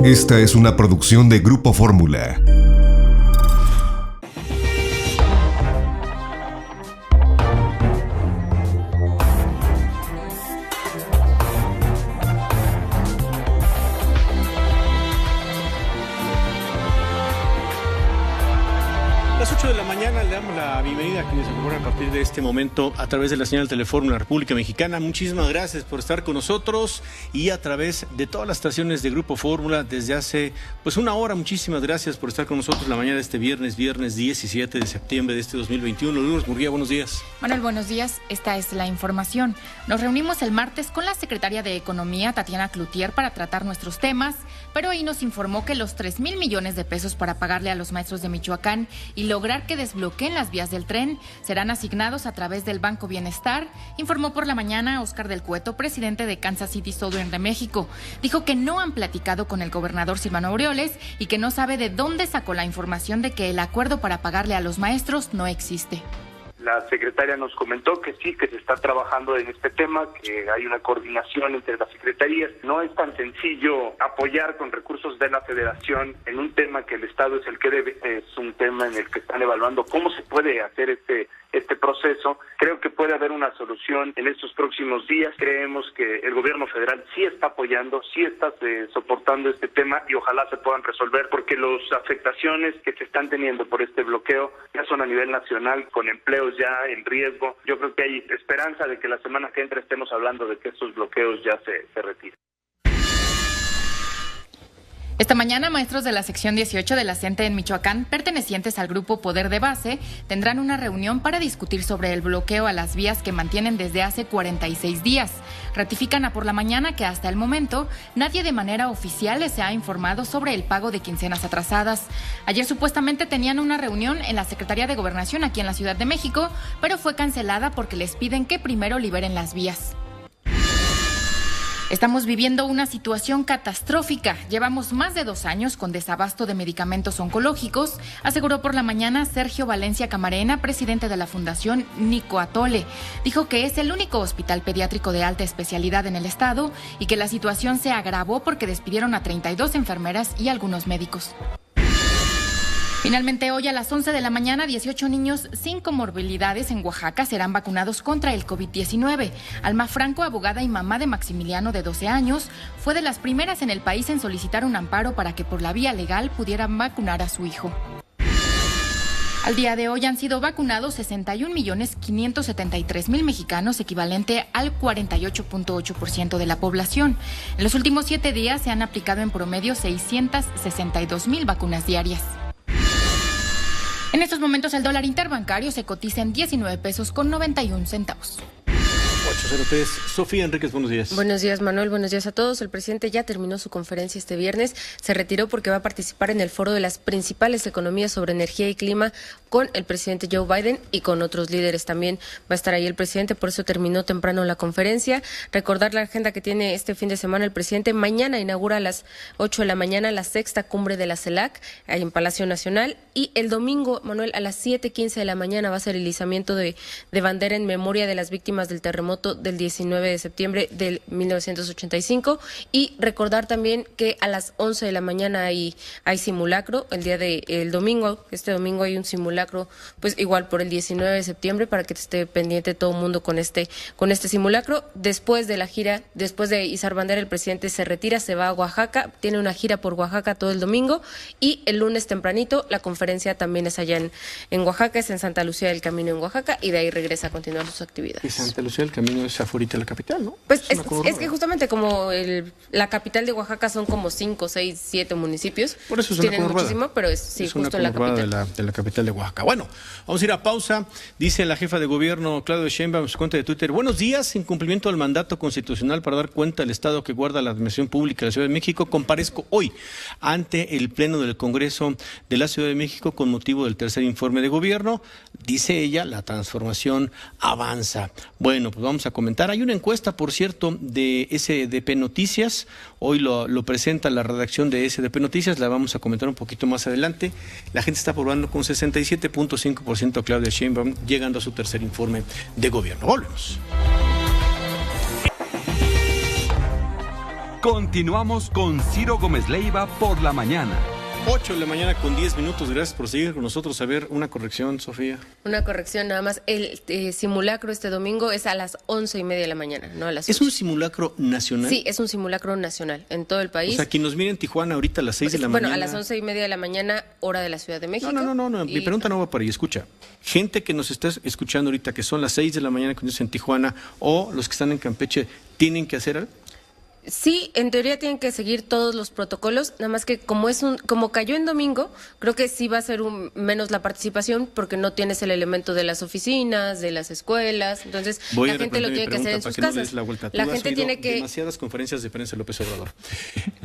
Esta es una producción de Grupo Fórmula. Las 8 de la mañana le damos la bienvenida a quienes se incorporan a partir de este momento a través de la señal Telefórmula República Mexicana. Muchísimas gracias por estar con nosotros y a través de todas las estaciones de Grupo Fórmula desde hace una hora. Muchísimas gracias por estar con nosotros la mañana de este viernes 17 de septiembre de este 2021. Lourdes Murguía, buenos días. Manuel, buenos días. Esta es la información. Nos reunimos el martes con la secretaria de Economía, Tatiana Cloutier, para tratar nuestros temas, pero ahí nos informó que los 3,000 millones de pesos para pagarle a los maestros de Michoacán y lograr que desbloqueen las vías del tren serán asignados a través del Banco Bienestar, informó por la mañana Óscar del Cueto, presidente de Kansas City Southern de México. Dijo que no han platicado con el gobernador Silvano Aureoles y que no sabe de dónde sacó la información de que el acuerdo para pagarle a los maestros no existe. La secretaria nos comentó que sí, que se está trabajando en este tema, que hay una coordinación entre las secretarías. No es tan sencillo apoyar con recursos de la Federación en un tema que el Estado es el que debe. Es un tema en el que están evaluando cómo se puede hacer este proceso. Creo que puede haber una solución en estos próximos días. Creemos que el gobierno federal sí está apoyando, sí está soportando este tema y ojalá se puedan resolver, porque las afectaciones que se están teniendo por este bloqueo ya son a nivel nacional, con empleos ya en riesgo. Yo creo que hay esperanza de que la semana que entra estemos hablando de que estos bloqueos ya se retiren. Esta mañana, maestros de la sección 18 de la CENTE en Michoacán, pertenecientes al grupo Poder de Base, tendrán una reunión para discutir sobre el bloqueo a las vías que mantienen desde hace 46 días. Ratifican a por la mañana que hasta el momento nadie de manera oficial les ha informado sobre el pago de quincenas atrasadas. Ayer supuestamente tenían una reunión en la Secretaría de Gobernación aquí en la Ciudad de México, pero fue cancelada porque les piden que primero liberen las vías. Estamos viviendo una situación catastrófica. Llevamos más de 2 años con desabasto de medicamentos oncológicos, aseguró por la mañana Sergio Valencia Camarena, presidente de la Fundación Nico Atole. Dijo que es el único hospital pediátrico de alta especialidad en el estado y que la situación se agravó porque despidieron a 32 enfermeras y algunos médicos. Finalmente, hoy a las 11 de la mañana, 18 niños sin comorbilidades en Oaxaca serán vacunados contra el COVID-19. Alma Franco, abogada y mamá de Maximiliano, de 12 años, fue de las primeras en el país en solicitar un amparo para que por la vía legal pudieran vacunar a su hijo. Al día de hoy han sido vacunados 61.573.000 mexicanos, equivalente al 48.8% de la población. En los últimos 7 días se han aplicado en promedio 662.000 vacunas diarias. En estos momentos el dólar interbancario se cotiza en 19 pesos con 91 centavos. 803. Sofía Enríquez, buenos días. Buenos días, Manuel. Buenos días a todos. El presidente ya terminó su conferencia este viernes. Se retiró porque va a participar en el foro de las principales economías sobre energía y clima con el presidente Joe Biden y con otros líderes. También va a estar ahí el presidente, por eso terminó temprano la conferencia. Recordar la agenda que tiene este fin de semana el presidente. Mañana inaugura a las 8 de la mañana la 6ª cumbre de la CELAC, ahí en Palacio Nacional. Y el domingo, Manuel, a las 7:15 de la mañana va a ser el izamiento de bandera en memoria de las víctimas del terremoto del 19 de septiembre del 1985, y recordar también que a las 11 de la mañana hay simulacro el domingo. Este domingo hay un simulacro, pues igual por el 19 de septiembre, para que esté pendiente todo el mundo con este simulacro. Después de la gira, después de izar bandera, el presidente se retira, se va a Oaxaca, tiene una gira por Oaxaca todo el domingo, y el lunes tempranito la conferencia también es allá en Oaxaca, es en Santa Lucía del Camino en Oaxaca, y de ahí regresa a continuar sus actividades. Y Santa Lucía del Camino es afuera de la capital, ¿no? Pues es que justamente como la capital de Oaxaca son como 5, 6, 7 municipios. Por eso es tienen una conurbada. Muchísimo, pero es justo en la capital. De la capital de Oaxaca. Bueno, vamos a ir a pausa. Dice la jefa de gobierno, Claudia Sheinbaum, en su cuenta de Twitter: buenos días, en cumplimiento del mandato constitucional para dar cuenta del estado que guarda la administración pública de la Ciudad de México, comparezco hoy ante el Pleno del Congreso de la Ciudad de México con motivo del tercer informe de gobierno. Dice ella, la transformación avanza. Bueno, pues vamos a comentar. Hay una encuesta, por cierto, de SDP Noticias. Hoy lo presenta la redacción de SDP Noticias. La vamos a comentar un poquito más adelante. La gente está aprobando con 67.5% a Claudia Sheinbaum, llegando a su tercer informe de gobierno. Volvemos. Continuamos con Ciro Gómez Leiva por la mañana. 8 de la mañana con 10 minutos. Gracias por seguir con nosotros. A ver, una corrección, Sofía. Una corrección nada más. El simulacro este domingo es a las 11:30 de la mañana, no a las 8. ¿Es un simulacro nacional? Sí, es un simulacro nacional en todo el país. O sea, quien nos mire en Tijuana ahorita a las 6 de la mañana. Bueno, a las 11:30 de la mañana, hora de la Ciudad de México. No. Mi pregunta no va para ahí. Escucha, gente que nos está escuchando ahorita, que son las 6 de la mañana que nos en Tijuana, o los que están en Campeche, ¿tienen que hacer algo? Sí, en teoría tienen que seguir todos los protocolos, nada más que como cayó en domingo, creo que sí va a ser menos la participación porque no tienes el elemento de las oficinas, de las escuelas, entonces la gente lo tiene que hacer en sus casas. La gente tiene que demasiadas conferencias de prensa de López Obrador.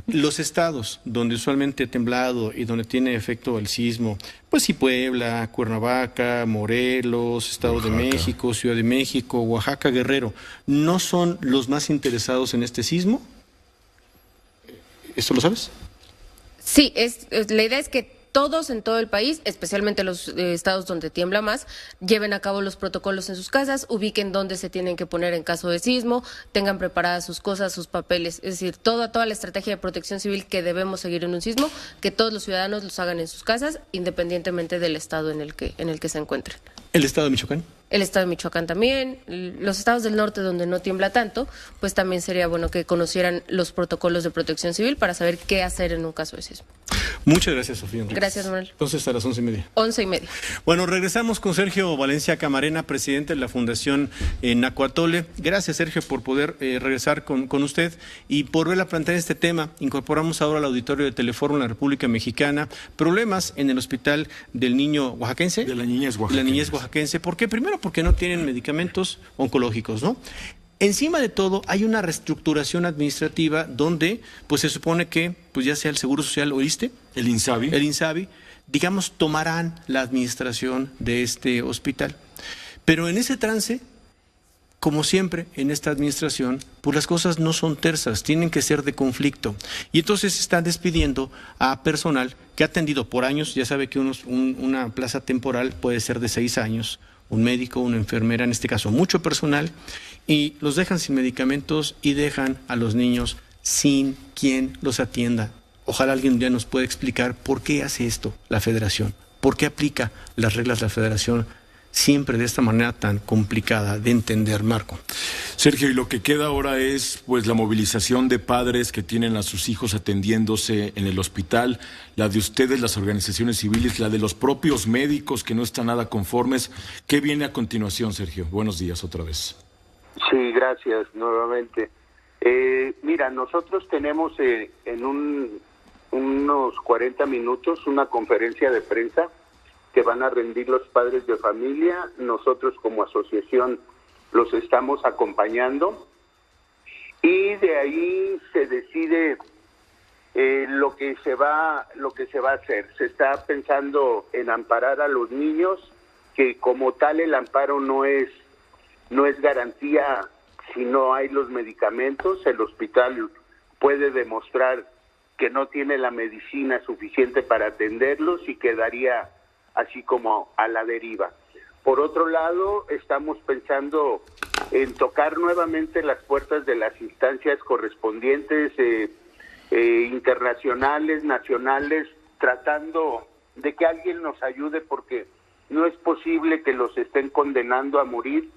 Los estados donde usualmente ha temblado y donde tiene efecto el sismo, pues sí, Puebla, Cuernavaca, Morelos, Estado de México, Ciudad de México, Oaxaca, Guerrero, ¿no son los más interesados en este sismo? ¿Esto lo sabes? Sí, la idea es que todos en todo el país, especialmente los estados donde tiembla más, lleven a cabo los protocolos en sus casas, ubiquen dónde se tienen que poner en caso de sismo, tengan preparadas sus cosas, sus papeles, es decir, toda la estrategia de protección civil que debemos seguir en un sismo, que todos los ciudadanos los hagan en sus casas, independientemente del estado en el que se encuentren. ¿El estado de Michoacán? El estado de Michoacán también, los estados del norte donde no tiembla tanto, pues también sería bueno que conocieran los protocolos de protección civil para saber qué hacer en un caso de sismo. Muchas gracias, Sofía Enríquez. Gracias, Manuel. Entonces, a las 11:30. 11:30. Bueno, regresamos con Sergio Valencia Camarena, presidente de la Fundación Nacuatole. Gracias, Sergio, por poder regresar con usted y por verla plantear este tema. Incorporamos ahora al auditorio de Telefórum en la República Mexicana problemas en el hospital del niño oaxaquense. De la niñez oaxaquense. La niñez oaxaquense. ¿Por qué? Primero, porque no tienen medicamentos oncológicos, ¿no? Encima de todo, hay una reestructuración administrativa donde, pues se supone que, pues ya sea el Seguro Social o el INSABI, digamos, tomarán la administración de este hospital. Pero en ese trance, como siempre en esta administración, pues las cosas no son tersas, tienen que ser de conflicto. Y entonces se están despidiendo a personal que ha atendido por años, ya sabe que una plaza temporal puede ser de 6 años, un médico, una enfermera, en este caso mucho personal, y los dejan sin medicamentos y dejan a los niños sin quien los atienda. Ojalá alguien ya nos pueda explicar por qué hace esto la Federación, por qué aplica las reglas de la Federación siempre de esta manera tan complicada de entender, Marco. Sergio, y lo que queda ahora es pues la movilización de padres que tienen a sus hijos atendiéndose en el hospital, la de ustedes, las organizaciones civiles, la de los propios médicos que no están nada conformes. ¿Qué viene a continuación, Sergio? Buenos días otra vez. Sí, gracias nuevamente. Mira, nosotros tenemos en unos 40 minutos una conferencia de prensa que van a rendir los padres de familia. Nosotros como asociación los estamos acompañando y de ahí se decide lo que se va a hacer. Se está pensando en amparar a los niños, que como tal el amparo no es garantía si no hay los medicamentos. El hospital puede demostrar que no tiene la medicina suficiente para atenderlos y quedaría así como a la deriva. Por otro lado, estamos pensando en tocar nuevamente las puertas de las instancias correspondientes, internacionales, nacionales, tratando de que alguien nos ayude, porque no es posible que los estén condenando a morir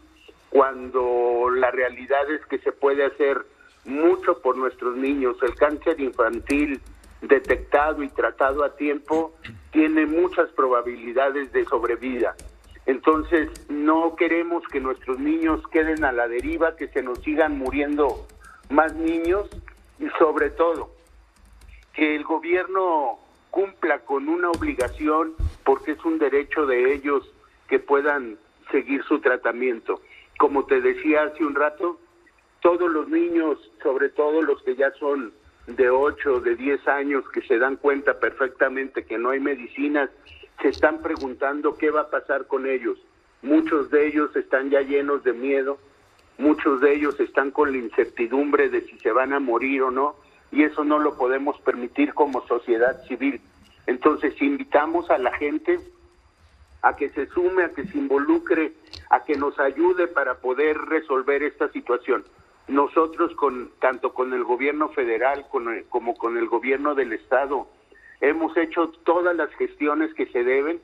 cuando la realidad es que se puede hacer mucho por nuestros niños. El cáncer infantil detectado y tratado a tiempo tiene muchas probabilidades de sobrevida. Entonces, no queremos que nuestros niños queden a la deriva, que se nos sigan muriendo más niños, y sobre todo, que el gobierno cumpla con una obligación, porque es un derecho de ellos que puedan seguir su tratamiento. Como te decía hace un rato, todos los niños, sobre todo los que ya son de 8, de 10 años, que se dan cuenta perfectamente que no hay medicinas, se están preguntando qué va a pasar con ellos. Muchos de ellos están ya llenos de miedo, muchos de ellos están con la incertidumbre de si se van a morir o no, y eso no lo podemos permitir como sociedad civil. Entonces invitamos a la gente a que se sume, a que se involucre, a que nos ayude para poder resolver esta situación. nosotros tanto con el gobierno federal como con el gobierno del estado hemos hecho todas las gestiones que se deben,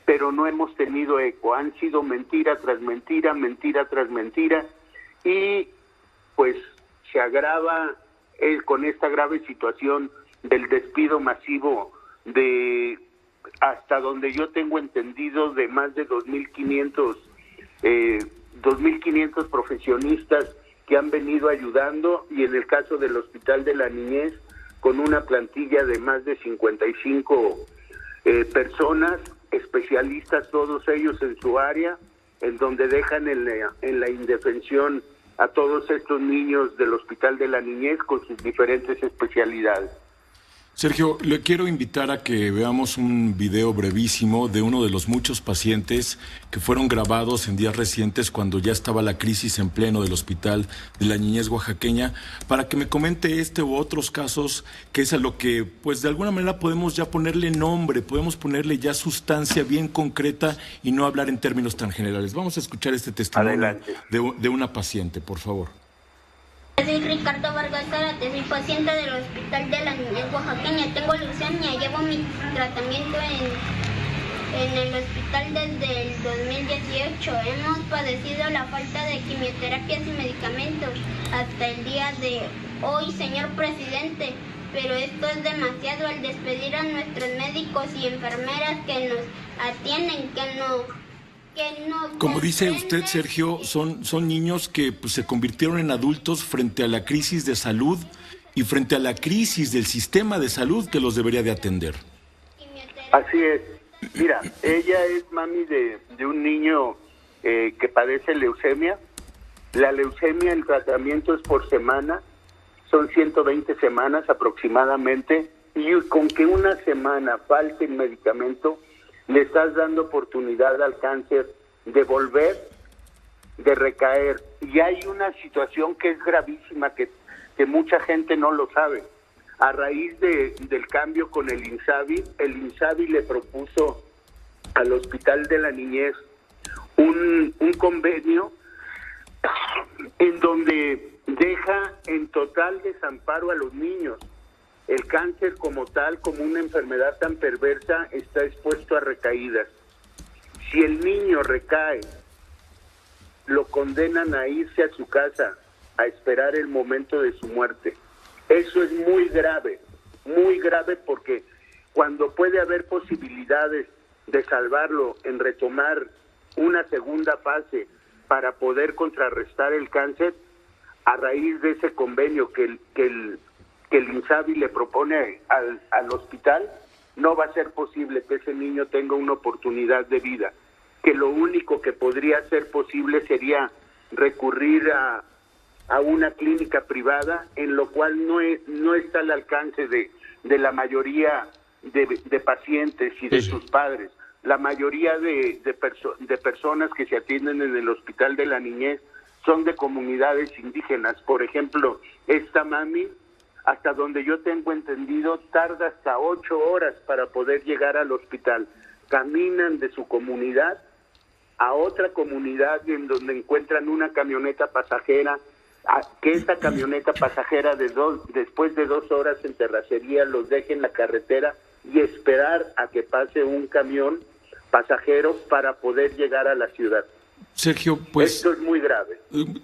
pero no hemos tenido eco. Han sido mentira tras mentira, mentira tras mentira, y pues se agrava con esta grave situación del despido masivo de, hasta donde yo tengo entendido, de más de 2.500 profesionistas que han venido ayudando, y en el caso del Hospital de la Niñez, con una plantilla de más de 55 personas, especialistas todos ellos en su área, en donde dejan en la indefensión a todos estos niños del Hospital de la Niñez con sus diferentes especialidades. Sergio, le quiero invitar a que veamos un video brevísimo de uno de los muchos pacientes que fueron grabados en días recientes cuando ya estaba la crisis en pleno del Hospital de la Niñez oaxaqueña, para que me comente este u otros casos, que es a lo que, pues de alguna manera podemos ya ponerle nombre, podemos ponerle ya sustancia bien concreta y no hablar en términos tan generales. Vamos a escuchar este testimonio de una paciente, por favor. Soy Ricardo Vargas Zárate, soy paciente del Hospital de la Niñez oaxaqueña. Tengo leucemia, llevo mi tratamiento en el hospital desde el 2018. Hemos padecido la falta de quimioterapias y medicamentos hasta el día de hoy, señor presidente. Pero esto es demasiado al despedir a nuestros médicos y enfermeras que nos atienden, Como dice usted, Sergio, son niños que pues, se convirtieron en adultos frente a la crisis de salud y frente a la crisis del sistema de salud que los debería de atender. Así es. Mira, ella es mami de un niño que padece leucemia. La leucemia, el tratamiento es por semana, son 120 semanas aproximadamente, y con que una semana falte el medicamento, le estás dando oportunidad al cáncer de volver, de recaer. Y hay una situación que es gravísima, que mucha gente no lo sabe. A raíz del cambio con el INSABI le propuso al Hospital de la Niñez un convenio en donde deja en total desamparo a los niños. El cáncer como tal, como una enfermedad tan perversa, está expuesto a recaídas. Si el niño recae, lo condenan a irse a su casa a esperar el momento de su muerte. Eso es muy grave porque cuando puede haber posibilidades de salvarlo, en retomar una segunda fase para poder contrarrestar el cáncer, a raíz de ese convenio que el INSABI le propone al hospital, no va a ser posible que ese niño tenga una oportunidad de vida, que lo único que podría ser posible sería recurrir a una clínica privada, en lo cual no está al alcance de la mayoría de pacientes y de sus padres. La mayoría de personas que se atienden en el Hospital de la Niñez son de comunidades indígenas. Por ejemplo, esta mami, hasta donde yo tengo entendido, tarda hasta 8 horas para poder llegar al hospital. Caminan de su comunidad a otra comunidad en donde encuentran una camioneta pasajera, que esa camioneta pasajera después de 2 horas en terracería los deje en la carretera y esperar a que pase un camión pasajero para poder llegar a la ciudad. Sergio, pues esto es muy grave.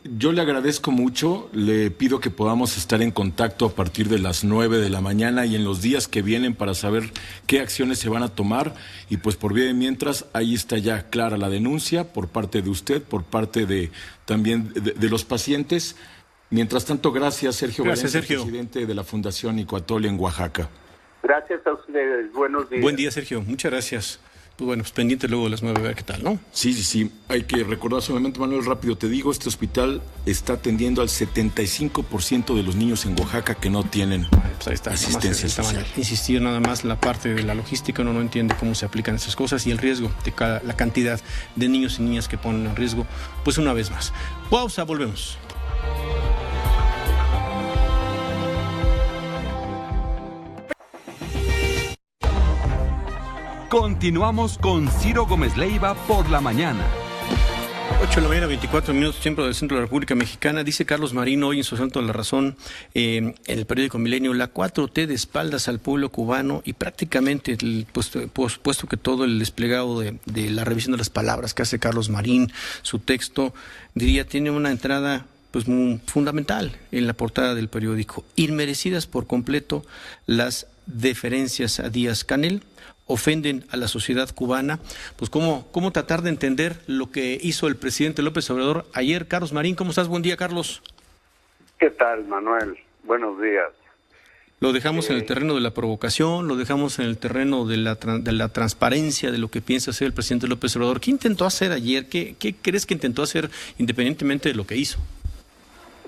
Yo le agradezco mucho, le pido que podamos estar en contacto a partir de las 9 de la mañana y en los días que vienen para saber qué acciones se van a tomar, y pues por vía de mientras, ahí está ya clara la denuncia por parte de usted, por parte también de los pacientes. Mientras tanto, gracias, Sergio. Gracias, Sergio. Presidente de la Fundación Icuatol en Oaxaca. Gracias a ustedes, buenos días. Buen día, Sergio, muchas gracias. Pues bueno, pues pendiente luego de las 9, a ver qué tal, ¿no? Sí. Hay que recordar solamente, Manuel, rápido te digo, este hospital está atendiendo al 75% de los niños en Oaxaca que no tienen pues ahí está, asistencia social. Insistir nada más la parte de la logística, uno no entiende cómo se aplican esas cosas y el riesgo de la cantidad de niños y niñas que ponen en riesgo, pues una vez más. Pausa, volvemos. Continuamos con Ciro Gómez Leiva por la mañana. 8 de la mañana, 24 minutos, tiempo del centro de la República Mexicana. Dice Carlos Marín hoy en su Santo de la Razón, en el periódico Milenio, la 4T de espaldas al pueblo cubano y prácticamente, puesto que todo el desplegado de la revisión de las palabras que hace Carlos Marín, su texto, diría, tiene una entrada pues muy fundamental en la portada del periódico. Inmerecidas por completo las deferencias a Díaz-Canel, ofenden a la sociedad cubana. Pues cómo tratar de entender lo que hizo el presidente López Obrador ayer. Carlos Marín, ¿cómo estás? Buen día, Carlos. ¿Qué tal, Manuel? Buenos días. Lo dejamos en el terreno de la provocación, lo dejamos en el terreno de la transparencia de lo que piensa hacer el presidente López Obrador. ¿Qué intentó hacer ayer? ¿Qué crees que intentó hacer independientemente de lo que hizo?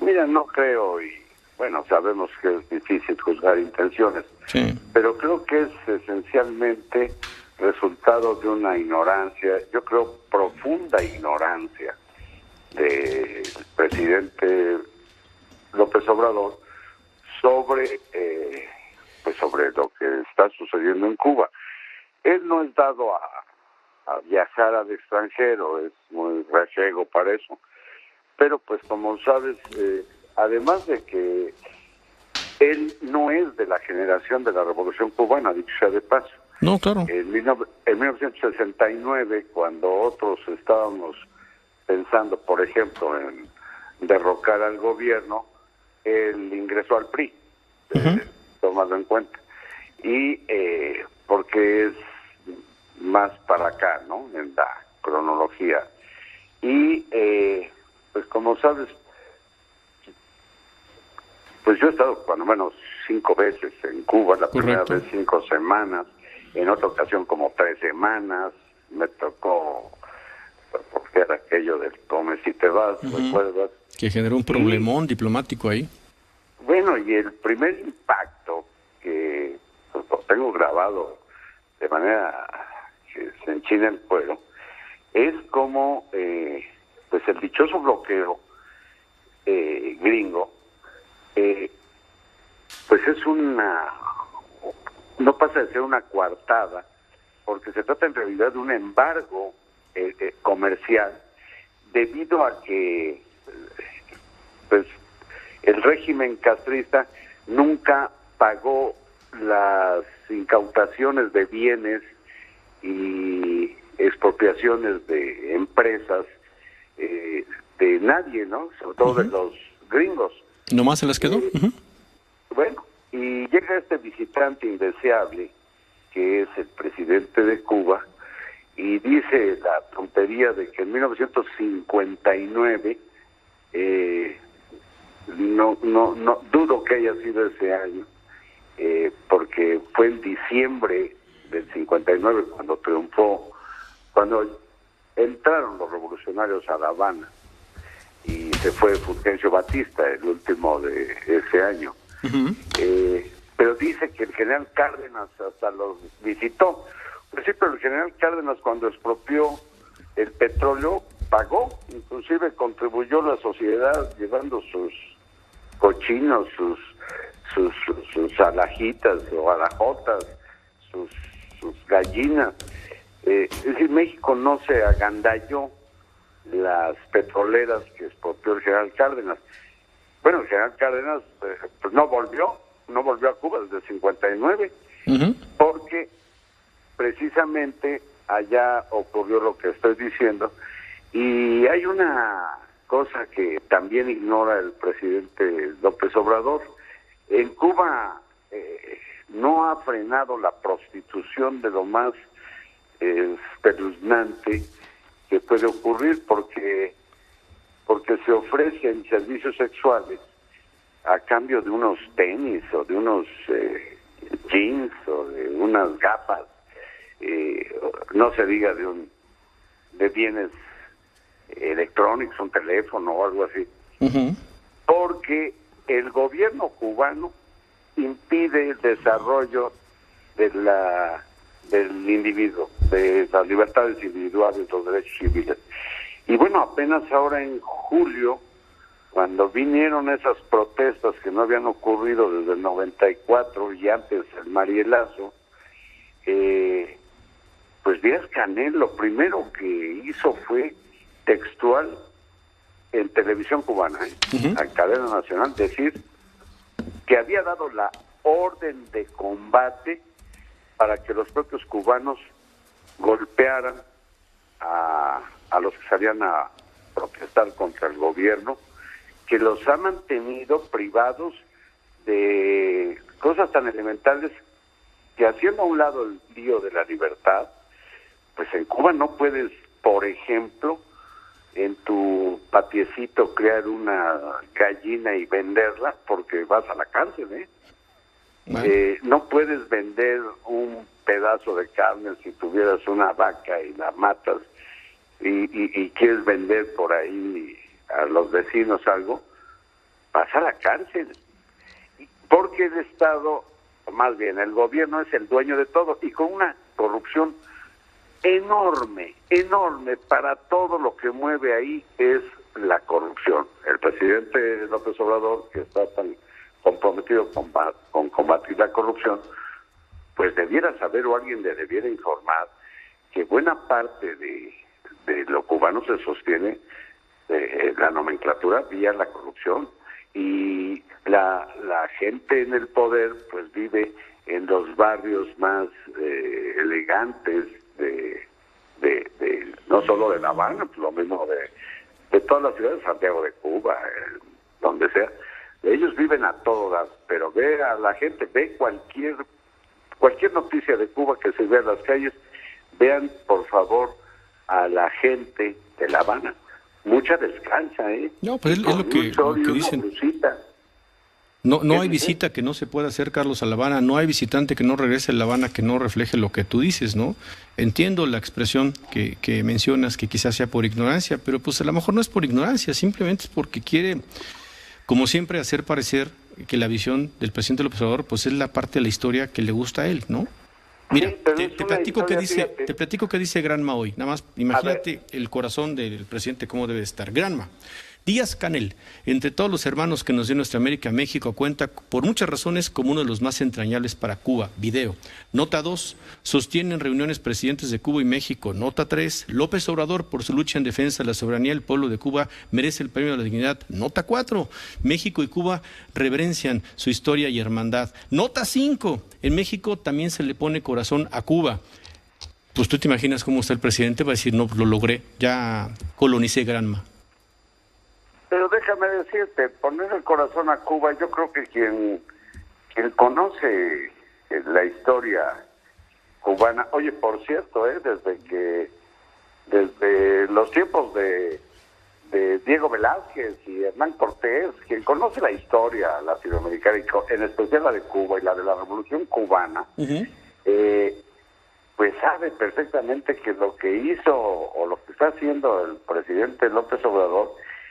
Mira, no creo, y bueno, sabemos que es difícil juzgar intenciones, sí, pero creo que es esencialmente resultado de una ignorancia, yo creo profunda ignorancia del presidente López Obrador sobre lo que está sucediendo en Cuba. Él no es dado a viajar al extranjero, es muy rachego para eso. Pero pues como sabes, además de que él no es de la generación de la Revolución Cubana, dicho sea de paso. No, claro. En 1969, cuando otros estábamos pensando, por ejemplo, en derrocar al gobierno, él ingresó al PRI, tomando en cuenta. Y porque es más para acá, ¿no?, en la cronología. Y pues como sabes, pues yo he estado cuando menos 5 veces en Cuba, la primera vez 5 semanas, en otra ocasión como 3 semanas, me tocó, porque era aquello del comes y te vas, ¿recuerdas? Que generó un problemón diplomático ahí. Bueno, y el primer impacto que pues, lo tengo grabado de manera que se enchina el cuero, es como pues el dichoso bloqueo gringo, pues es no pasa de ser una coartada, porque se trata en realidad de un embargo comercial, debido a que pues el régimen castrista nunca pagó las incautaciones de bienes y expropiaciones de empresas de nadie, ¿no? Sobre todo de los gringos. ¿Nomás se las quedó? Bueno, y llega este visitante indeseable, que es el presidente de Cuba, y dice la tontería de que en 1959, no dudo que haya sido ese año, porque fue en diciembre del 59 cuando triunfó, cuando entraron los revolucionarios a La Habana y se fue Fulgencio Batista, el último de ese año. Pero dice que el general Cárdenas hasta los visitó. Pues sí, pero el general Cárdenas, cuando expropió el petróleo, pagó, inclusive contribuyó a la sociedad llevando sus cochinos, sus alajitas o alajotas, sus gallinas. Es decir, México no se agandalló las petroleras que expropió el general Cárdenas. Bueno, el general Cárdenas pues no volvió a Cuba desde el 59, porque precisamente allá ocurrió lo que estoy diciendo. Y hay una cosa que también ignora el presidente López Obrador. En Cuba no ha frenado la prostitución de lo más espeluznante que puede ocurrir, porque se ofrecen servicios sexuales a cambio de unos tenis o de unos jeans o de unas gafas, no se diga de bienes electrónicos, un teléfono o algo así, porque el gobierno cubano impide el desarrollo del individuo, de las libertades individuales, los derechos civiles. Y bueno, apenas ahora en julio, cuando vinieron esas protestas que no habían ocurrido desde el 94 y antes el Marielazo, pues Díaz-Canel lo primero que hizo fue textual en televisión cubana, en cadena nacional, decir que había dado la orden de combate para que los propios cubanos golpearan a los que salían a protestar contra el gobierno, que los ha mantenido privados de cosas tan elementales que, haciendo a un lado el lío de la libertad, pues en Cuba no puedes, por ejemplo, en tu patiecito crear una gallina y venderla porque vas a la cárcel, no puedes vender un pedazo de carne si tuvieras una vaca y la matas y quieres vender por ahí a los vecinos algo, vas a la cárcel. Porque el Estado, más bien el gobierno, es el dueño de todo y con una corrupción enorme, para todo lo que mueve ahí es la corrupción. El presidente López Obrador, que está tan comprometido con combatir la corrupción, pues debiera saber, o alguien le debiera informar, que buena parte de lo cubano se sostiene la nomenclatura vía la corrupción, y la gente en el poder pues vive en los barrios más elegantes de no solo de La Habana, pues lo mismo de todas las ciudades, Santiago de Cuba, donde sea. Ellos viven a todas, pero ve a la gente, ve cualquier noticia de Cuba que se vea en las calles, vean por favor a la gente de La Habana. Mucha descansa, No, pues es lo que dicen. Blusita. No hay visita que no se pueda hacer, Carlos, a La Habana. No hay visitante que no regrese a La Habana que no refleje lo que tú dices, ¿no? Entiendo la expresión que mencionas, que quizás sea por ignorancia, pero pues a lo mejor no es por ignorancia, simplemente es porque quiere, como siempre, hacer parecer que la visión del presidente López Obrador pues es la parte de la historia que le gusta a él, ¿no? Mira, sí, te platico qué dice Granma hoy. Nada más, imagínate el corazón del presidente cómo debe estar. Granma. Díaz-Canel, entre todos los hermanos que nos dio nuestra América, México cuenta por muchas razones como uno de los más entrañables para Cuba. Video. Nota 2. Sostienen reuniones presidentes de Cuba y México. Nota 3. López Obrador, por su lucha en defensa de la soberanía del pueblo de Cuba, merece el premio de la dignidad. Nota 4. México y Cuba reverencian su historia y hermandad. Nota 5. En México también se le pone corazón a Cuba. Pues tú te imaginas cómo está el presidente, va a decir, no, lo logré, ya colonicé Granma. Pero déjame decirte, poner el corazón a Cuba, yo creo que quien conoce la historia cubana, oye, por cierto, desde los tiempos de Diego Velázquez y Hernán Cortés, quien conoce la historia latinoamericana, en especial la de Cuba y la de la Revolución Cubana, pues sabe perfectamente que lo que hizo o lo que está haciendo el presidente López Obrador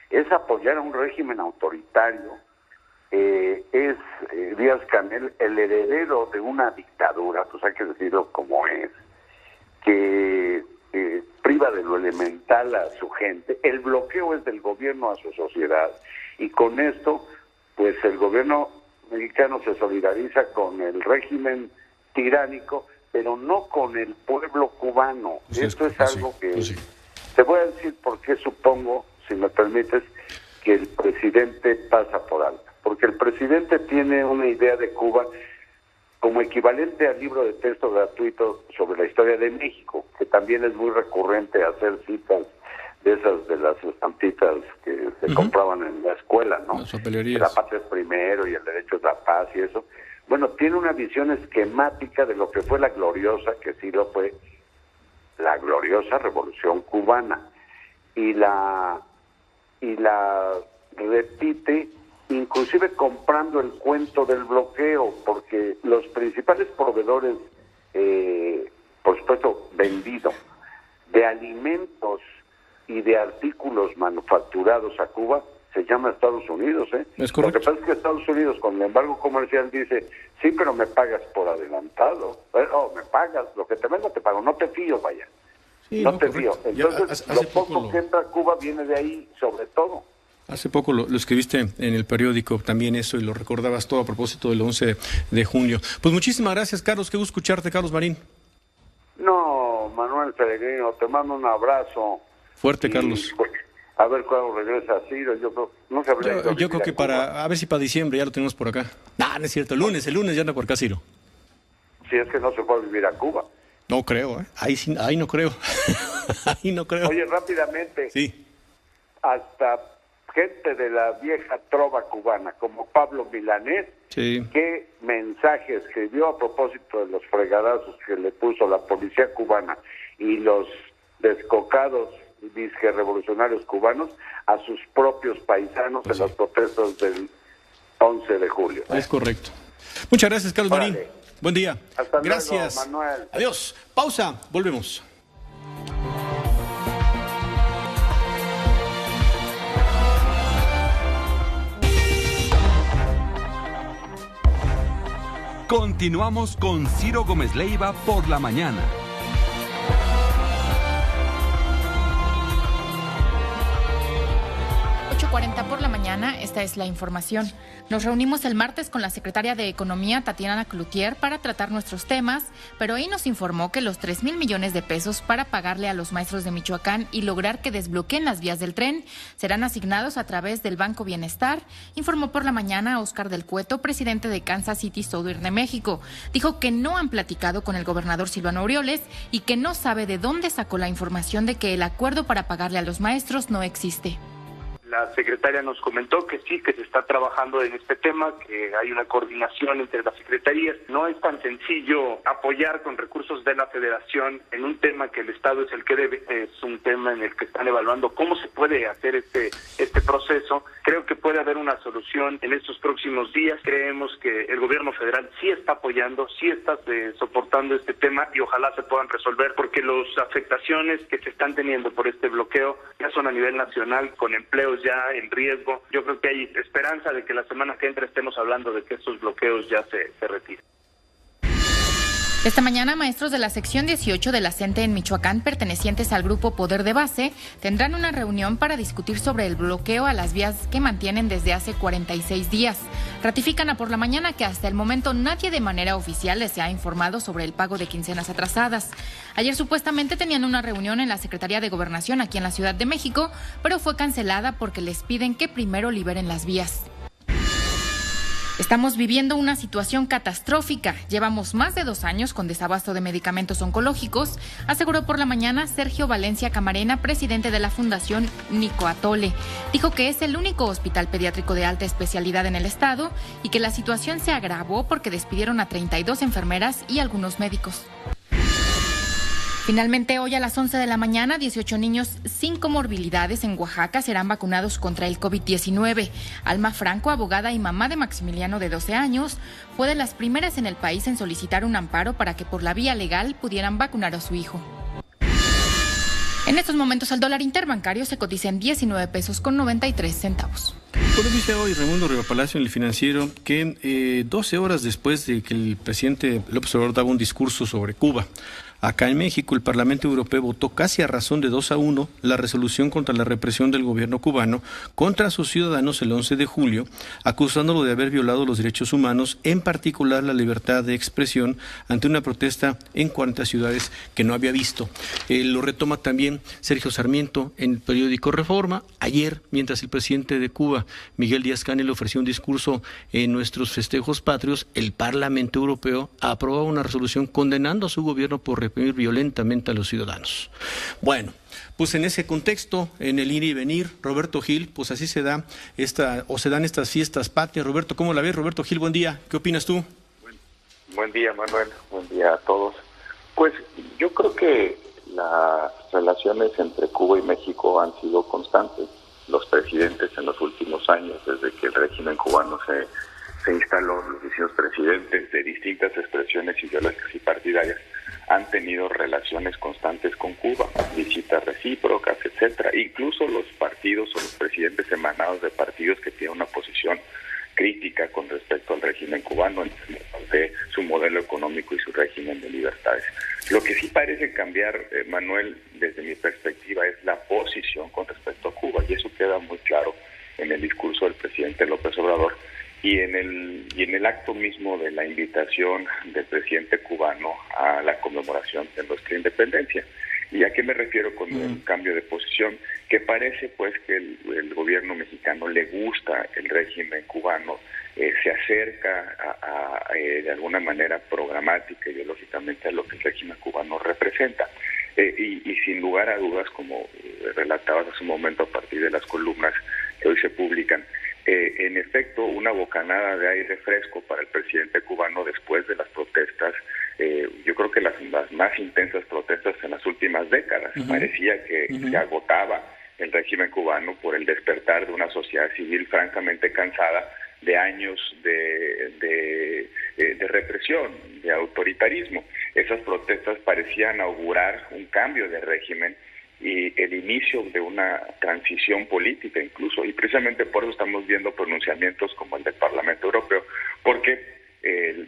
es apoyar a un régimen autoritario. Es Díaz-Canel el heredero de una dictadura, pues hay que decirlo como es, que priva de lo elemental a su gente. El bloqueo es del gobierno a su sociedad, y con esto pues el gobierno mexicano se solidariza con el régimen tiránico, pero no con el pueblo cubano. Pues esto es algo que te voy a decir por qué supongo, si me permites, que el presidente pasa por alto. Porque el presidente tiene una idea de Cuba como equivalente al libro de texto gratuito sobre la historia de México, que también es muy recurrente hacer citas de esas, de las estampitas que se compraban en la escuela, ¿no? Las papelerías. La patria es primero y el derecho es la paz y eso. Bueno, tiene una visión esquemática de lo que fue la gloriosa, que sí lo fue, la gloriosa Revolución Cubana. Y la repite, inclusive comprando el cuento del bloqueo, porque los principales proveedores, por supuesto, vendidos de alimentos y de artículos manufacturados a Cuba, se llama Estados Unidos. Es correcto. Lo que pasa es que Estados Unidos, con el embargo comercial, dice, sí, pero me pagas por adelantado. Me pagas, lo que te vendo te pago, no te fío, vaya. Sí, no te fío. Entonces, lo poco que entra a Cuba viene de ahí, sobre todo. Hace poco lo escribiste en el periódico también eso, y lo recordabas todo a propósito del 11 de junio. Pues muchísimas gracias, Carlos. Qué gusto escucharte, Carlos Marín. No, Manuel Peregrino, te mando un abrazo Fuerte, Carlos. A ver cuándo regresa Ciro, yo creo, no sabría. Yo creo que a ver si para diciembre ya lo tenemos por acá. No es cierto, el lunes ya anda por acá Ciro. Si es que no se puede vivir a Cuba. No creo, ahí no creo. Ahí no creo. Oye, rápidamente. Sí. Hasta gente de la vieja trova cubana, como Pablo Milanés, sí, qué mensaje escribió a propósito de los fregadazos que le puso la policía cubana y los descocados disque revolucionarios cubanos a sus propios paisanos en las protestas del 11 de julio. Es correcto. Muchas gracias, Carlos Marín. Buen día. Hasta gracias. Luego, Manuel. Adiós. Pausa. Volvemos. Continuamos con Ciro Gómez Leiva por la mañana. 8:40 por la mañana, esta es la información. Nos reunimos el martes con la secretaria de Economía, Tatiana Cloutier, para tratar nuestros temas, pero ahí nos informó que los 3,000 millones de pesos para pagarle a los maestros de Michoacán y lograr que desbloqueen las vías del tren serán asignados a través del Banco Bienestar, informó por la mañana Óscar del Cueto, presidente de Kansas City Southern de México. Dijo que no han platicado con el gobernador Silvano Aureoles y que no sabe de dónde sacó la información de que el acuerdo para pagarle a los maestros no existe. La secretaria nos comentó que sí, que se está trabajando en este tema, que hay una coordinación entre las secretarías. No es tan sencillo apoyar con recursos de la Federación en un tema que el Estado es el que debe. Es un tema en el que están evaluando cómo se puede hacer este proceso. Creo que puede haber una solución en estos próximos días. Creemos que el gobierno federal sí está apoyando, sí está soportando este tema y ojalá se puedan resolver, porque las afectaciones que se están teniendo por este bloqueo ya son a nivel nacional, con empleos ya en riesgo. Yo creo que hay esperanza de que la semana que entra estemos hablando de que estos bloqueos ya se retiren. Esta mañana, maestros de la sección 18 de la CENTE en Michoacán, pertenecientes al grupo Poder de Base, tendrán una reunión para discutir sobre el bloqueo a las vías que mantienen desde hace 46 días. Ratifican a por la mañana que hasta el momento nadie de manera oficial les ha informado sobre el pago de quincenas atrasadas. Ayer supuestamente tenían una reunión en la Secretaría de Gobernación aquí en la Ciudad de México, pero fue cancelada porque les piden que primero liberen las vías. Estamos viviendo una situación catastrófica. Llevamos más de 2 años con desabasto de medicamentos oncológicos, aseguró por la mañana Sergio Valencia Camarena, presidente de la Fundación Nico Atole. Dijo que es el único hospital pediátrico de alta especialidad en el estado y que la situación se agravó porque despidieron a 32 enfermeras y algunos médicos. Finalmente, hoy a las 11 de la mañana, 18 niños sin comorbilidades en Oaxaca serán vacunados contra el COVID-19. Alma Franco, abogada y mamá de Maximiliano de 12 años, fue de las primeras en el país en solicitar un amparo para que por la vía legal pudieran vacunar a su hijo. En estos momentos el dólar interbancario se cotiza en 19 pesos con 93 centavos. Como dice hoy Raimundo Rivapalacio en El Financiero, que 12 horas después de que el presidente López Obrador daba un discurso sobre Cuba, acá en México, el Parlamento Europeo votó casi a razón de 2-1 la resolución contra la represión del gobierno cubano contra sus ciudadanos el 11 de julio, acusándolo de haber violado los derechos humanos, en particular la libertad de expresión, ante una protesta en 40 ciudades que no había visto. Lo retoma también Sergio Sarmiento en el periódico Reforma. Ayer, mientras el presidente de Cuba, Miguel Díaz-Canel, ofreció un discurso en nuestros festejos patrios, el Parlamento Europeo aprobó una resolución condenando a su gobierno por reprimir violentamente a los ciudadanos. Bueno, pues en ese contexto, en el ir y venir, Roberto Gil, pues así se dan estas fiestas patrias. Roberto, ¿cómo la ves? Roberto Gil, buen día. ¿Qué opinas tú? Buen día, Manuel. Buen día a todos. Pues yo creo que las relaciones entre Cuba y México han sido constantes. Los presidentes en los últimos años, desde que el régimen cubano se instaló, los distintos presidentes de distintas expresiones ideológicas y partidarias han tenido relaciones constantes con Cuba, visitas recíprocas, etcétera. Incluso los partidos o los presidentes emanados de partidos que tienen una posición crítica con respecto al régimen cubano, de su modelo económico y su régimen de libertades. Lo que sí parece cambiar, Manuel, desde mi perspectiva, es la posición con respecto a Cuba, y eso queda muy claro en el discurso del presidente López Obrador y en el acto mismo de la invitación del presidente cubano a la conmemoración de nuestra independencia. ¿Y a qué me refiero con el cambio de posición? Que parece pues que el gobierno mexicano le gusta el régimen cubano, se acerca de alguna manera programática, ideológicamente, a lo que el régimen cubano representa. Y sin lugar a dudas, como relatabas hace un momento a partir de las columnas que hoy se publican, en efecto, una bocanada de aire fresco para el presidente cubano después de las protestas, yo creo que las más intensas protestas en las últimas décadas. Parecía que se agotaba el régimen cubano por el despertar de una sociedad civil francamente cansada de años de represión, de autoritarismo. Esas protestas parecían augurar un cambio de régimen y el inicio de una transición política incluso, y precisamente por eso estamos viendo pronunciamientos como el del Parlamento Europeo, porque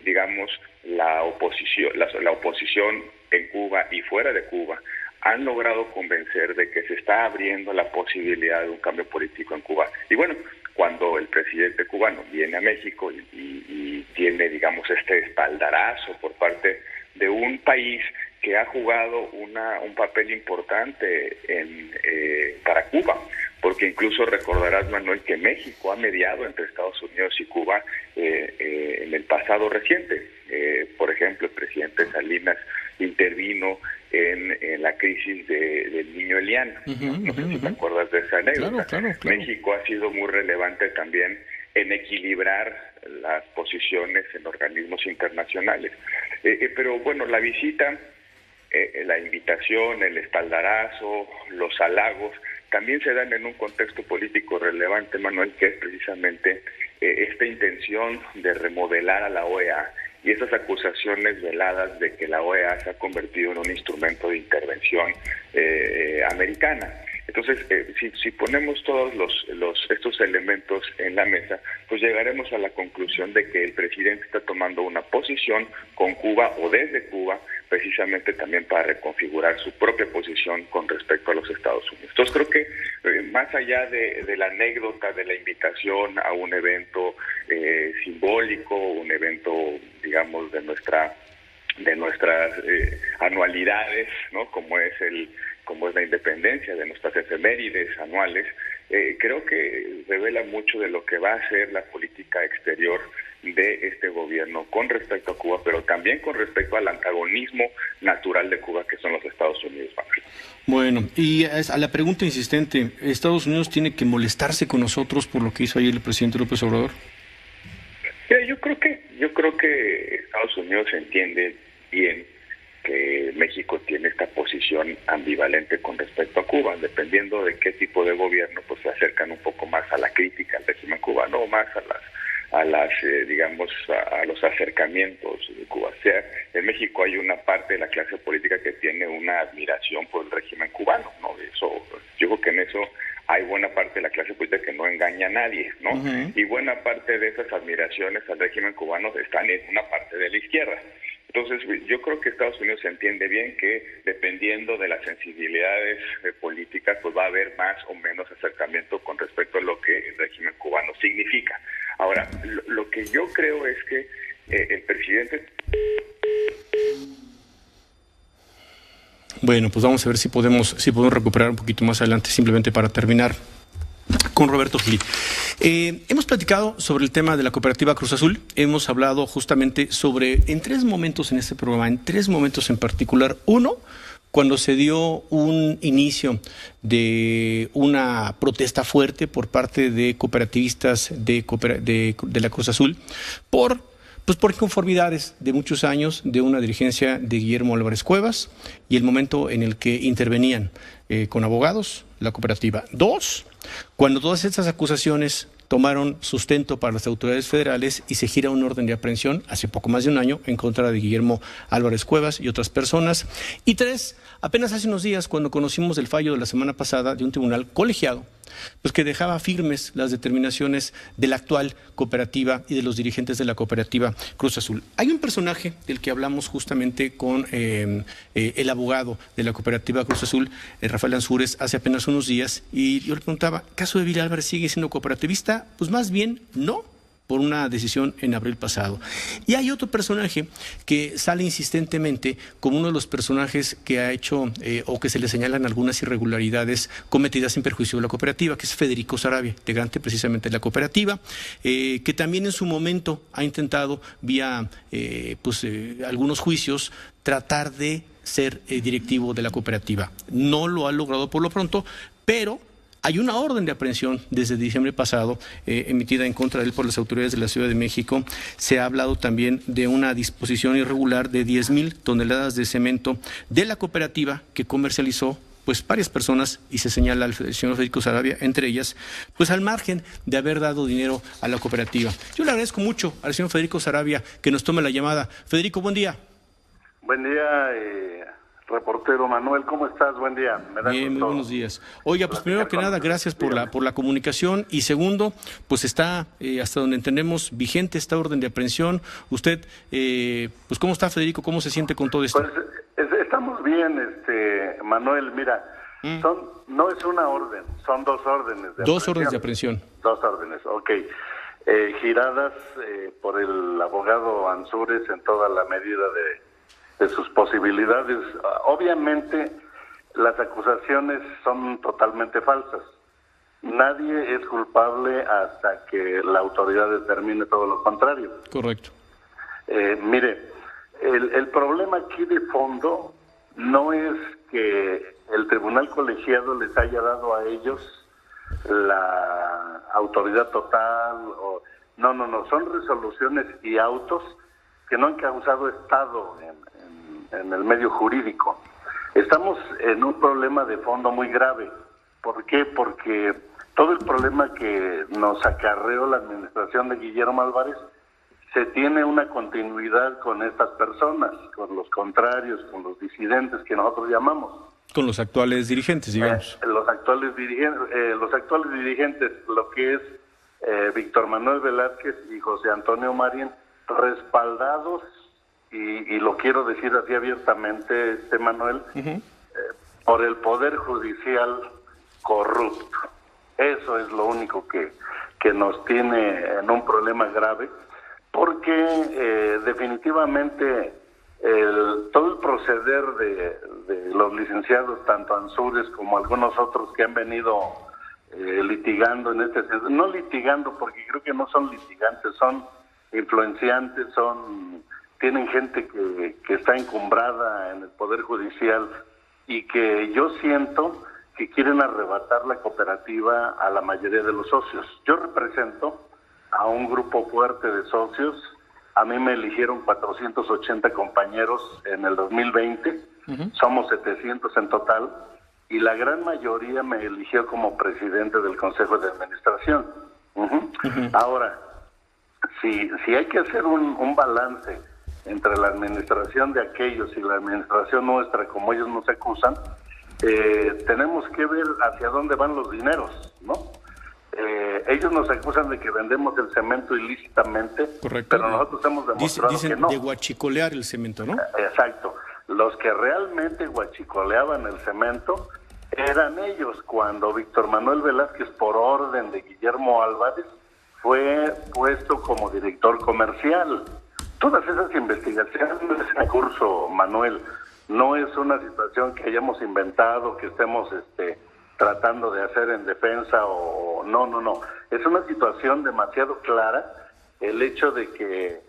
digamos la oposición en Cuba y fuera de Cuba han logrado convencer de que se está abriendo la posibilidad de un cambio político en Cuba. Y bueno, cuando el presidente cubano viene a México y tiene, digamos, este espaldarazo por parte de un país que ha jugado un papel importante para Cuba, porque incluso recordarás, Manuel, que México ha mediado entre Estados Unidos y Cuba en el pasado reciente. Por ejemplo, el presidente Salinas intervino en la crisis del niño Elian. No sé si te acuerdas de esa anécdota. Claro. México ha sido muy relevante también en equilibrar las posiciones en organismos internacionales. Pero bueno, la visita, la invitación, el espaldarazo, los halagos, también se dan en un contexto político relevante, Manuel, que es precisamente esta intención de remodelar a la OEA y esas acusaciones veladas de que la OEA se ha convertido en un instrumento de intervención americana. Entonces, si ponemos todos estos elementos en la mesa, pues llegaremos a la conclusión de que el presidente está tomando una posición con Cuba o desde Cuba, precisamente también para reconfigurar su propia posición con respecto a los Estados Unidos. Entonces, creo que más allá de la anécdota de la invitación a un evento simbólico, un evento, digamos, de nuestras anualidades, ¿no? Como es la independencia, de nuestras efemérides anuales, creo que revela mucho de lo que va a ser la política exterior de este gobierno con respecto a Cuba, pero también con respecto al antagonismo natural de Cuba, que son los Estados Unidos. Bueno, y a la pregunta insistente, ¿Estados Unidos tiene que molestarse con nosotros por lo que hizo ayer el presidente López Obrador? Yo creo que Estados Unidos entiende bien que México tiene esta posición ambivalente con respecto a Cuba, dependiendo de qué tipo de gobierno, pues se acercan un poco más a la crítica al régimen cubano o más a los acercamientos de Cuba. O sea, en México hay una parte de la clase política que tiene una admiración por el régimen cubano, ¿no? Yo creo que en eso hay buena parte de la clase política que no engaña a nadie, ¿no? Y buena parte de esas admiraciones al régimen cubano están en una parte de la izquierda. Entonces, yo creo que Estados Unidos entiende bien que dependiendo de las sensibilidades políticas, pues va a haber más o menos acercamiento con respecto a lo que el régimen cubano significa. Ahora, lo que yo creo es que el presidente... Bueno, pues vamos a ver si podemos recuperar un poquito más adelante, simplemente para terminar con Roberto Gil. Hemos platicado sobre el tema de la cooperativa Cruz Azul, hemos hablado justamente sobre, en tres momentos en este programa, en tres momentos en particular. Uno, cuando se dio un inicio de una protesta fuerte por parte de cooperativistas de la Cruz Azul por inconformidades de muchos años de una dirigencia de Guillermo Álvarez Cuevas y el momento en el que intervenían con abogados la cooperativa. Dos, cuando todas estas acusaciones tomaron sustento para las autoridades federales y se gira un orden de aprehensión hace poco más de un año en contra de Guillermo Álvarez Cuevas y otras personas. Y tres, apenas hace unos días, cuando conocimos el fallo de la semana pasada de un tribunal colegiado, pues que dejaba firmes las determinaciones de la actual cooperativa y de los dirigentes de la cooperativa Cruz Azul. Hay un personaje del que hablamos justamente con el abogado de la cooperativa Cruz Azul, Rafael Ansúrez, hace apenas unos días, y yo le preguntaba, ¿caso de Vil Álvarez sigue siendo cooperativista? Pues más bien no. por una decisión en abril pasado. Y hay otro personaje que sale insistentemente como uno de los personajes que ha hecho o que se le señalan algunas irregularidades cometidas en perjuicio de la cooperativa, que es Federico Saravia, integrante precisamente de la cooperativa, que también en su momento ha intentado vía algunos juicios tratar de ser directivo de la cooperativa. No lo ha logrado por lo pronto, pero hay una orden de aprehensión desde diciembre pasado emitida en contra de él por las autoridades de la Ciudad de México. Se ha hablado también de una disposición irregular de 10,000 toneladas de cemento de la cooperativa que comercializó varias personas, y se señala al señor Federico Saravia, entre ellas, al margen de haber dado dinero a la cooperativa. Yo le agradezco mucho al señor Federico Saravia que nos tome la llamada. Federico, buen día. Buen día, reportero Manuel, ¿cómo estás? Buen día. Bien, muy buenos días. Oiga, primero que nada, gracias por la comunicación, y segundo, está, hasta donde entendemos, vigente esta orden de aprehensión. Usted, ¿cómo está, Federico? ¿Cómo se siente con todo esto? Estamos bien, Manuel, mira, no es una orden, son dos órdenes de aprehensión. Dos órdenes de aprehensión. Dos órdenes, ok. Giradas por el abogado Ansúrez en toda la medida de sus posibilidades. Obviamente las acusaciones son totalmente falsas. Nadie es culpable hasta que la autoridad determine todo lo contrario. Correcto. Mire, el problema aquí de fondo no es que el tribunal colegiado les haya dado a ellos la autoridad total, no, son resoluciones y autos que no han causado estado en el medio jurídico. Estamos en un problema de fondo muy grave. ¿Por qué? Porque todo el problema que nos acarreó la administración de Guillermo Álvarez se tiene una continuidad con estas personas, con los contrarios, con los disidentes que nosotros llamamos. Con los actuales dirigentes, digamos. Los actuales dirigentes, lo que es Víctor Manuel Velázquez y José Antonio Marín, respaldados, y lo quiero decir así abiertamente, Manuel, por el Poder Judicial corrupto. Eso es lo único que nos tiene en un problema grave, porque definitivamente todo el proceder de los licenciados, tanto Ansúrez como algunos otros que han venido litigando en este sentido, no litigando porque creo que no son litigantes, son influenciantes, tienen gente que está encumbrada en el Poder Judicial y que yo siento que quieren arrebatar la cooperativa a la mayoría de los socios. Yo represento a un grupo fuerte de socios. A mí me eligieron 480 compañeros en el 2020, somos 700 en total, y la gran mayoría me eligió como presidente del Consejo de Administración. Ahora, si hay que hacer un balance entre la administración de aquellos y la administración nuestra, como ellos nos acusan, tenemos que ver hacia dónde van los dineros, ¿no? Ellos nos acusan de que vendemos el cemento ilícitamente. Correcto. Pero nosotros hemos demostrado dicen que no. De guachicolear el cemento, ¿no? Exacto. Los que realmente guachicoleaban el cemento eran ellos, cuando Víctor Manuel Velázquez, por orden de Guillermo Álvarez, fue puesto como director comercial. Todas esas investigaciones en curso, Manuel, no es una situación que hayamos inventado, que estemos tratando de hacer en defensa no. Es una situación demasiado clara el hecho de que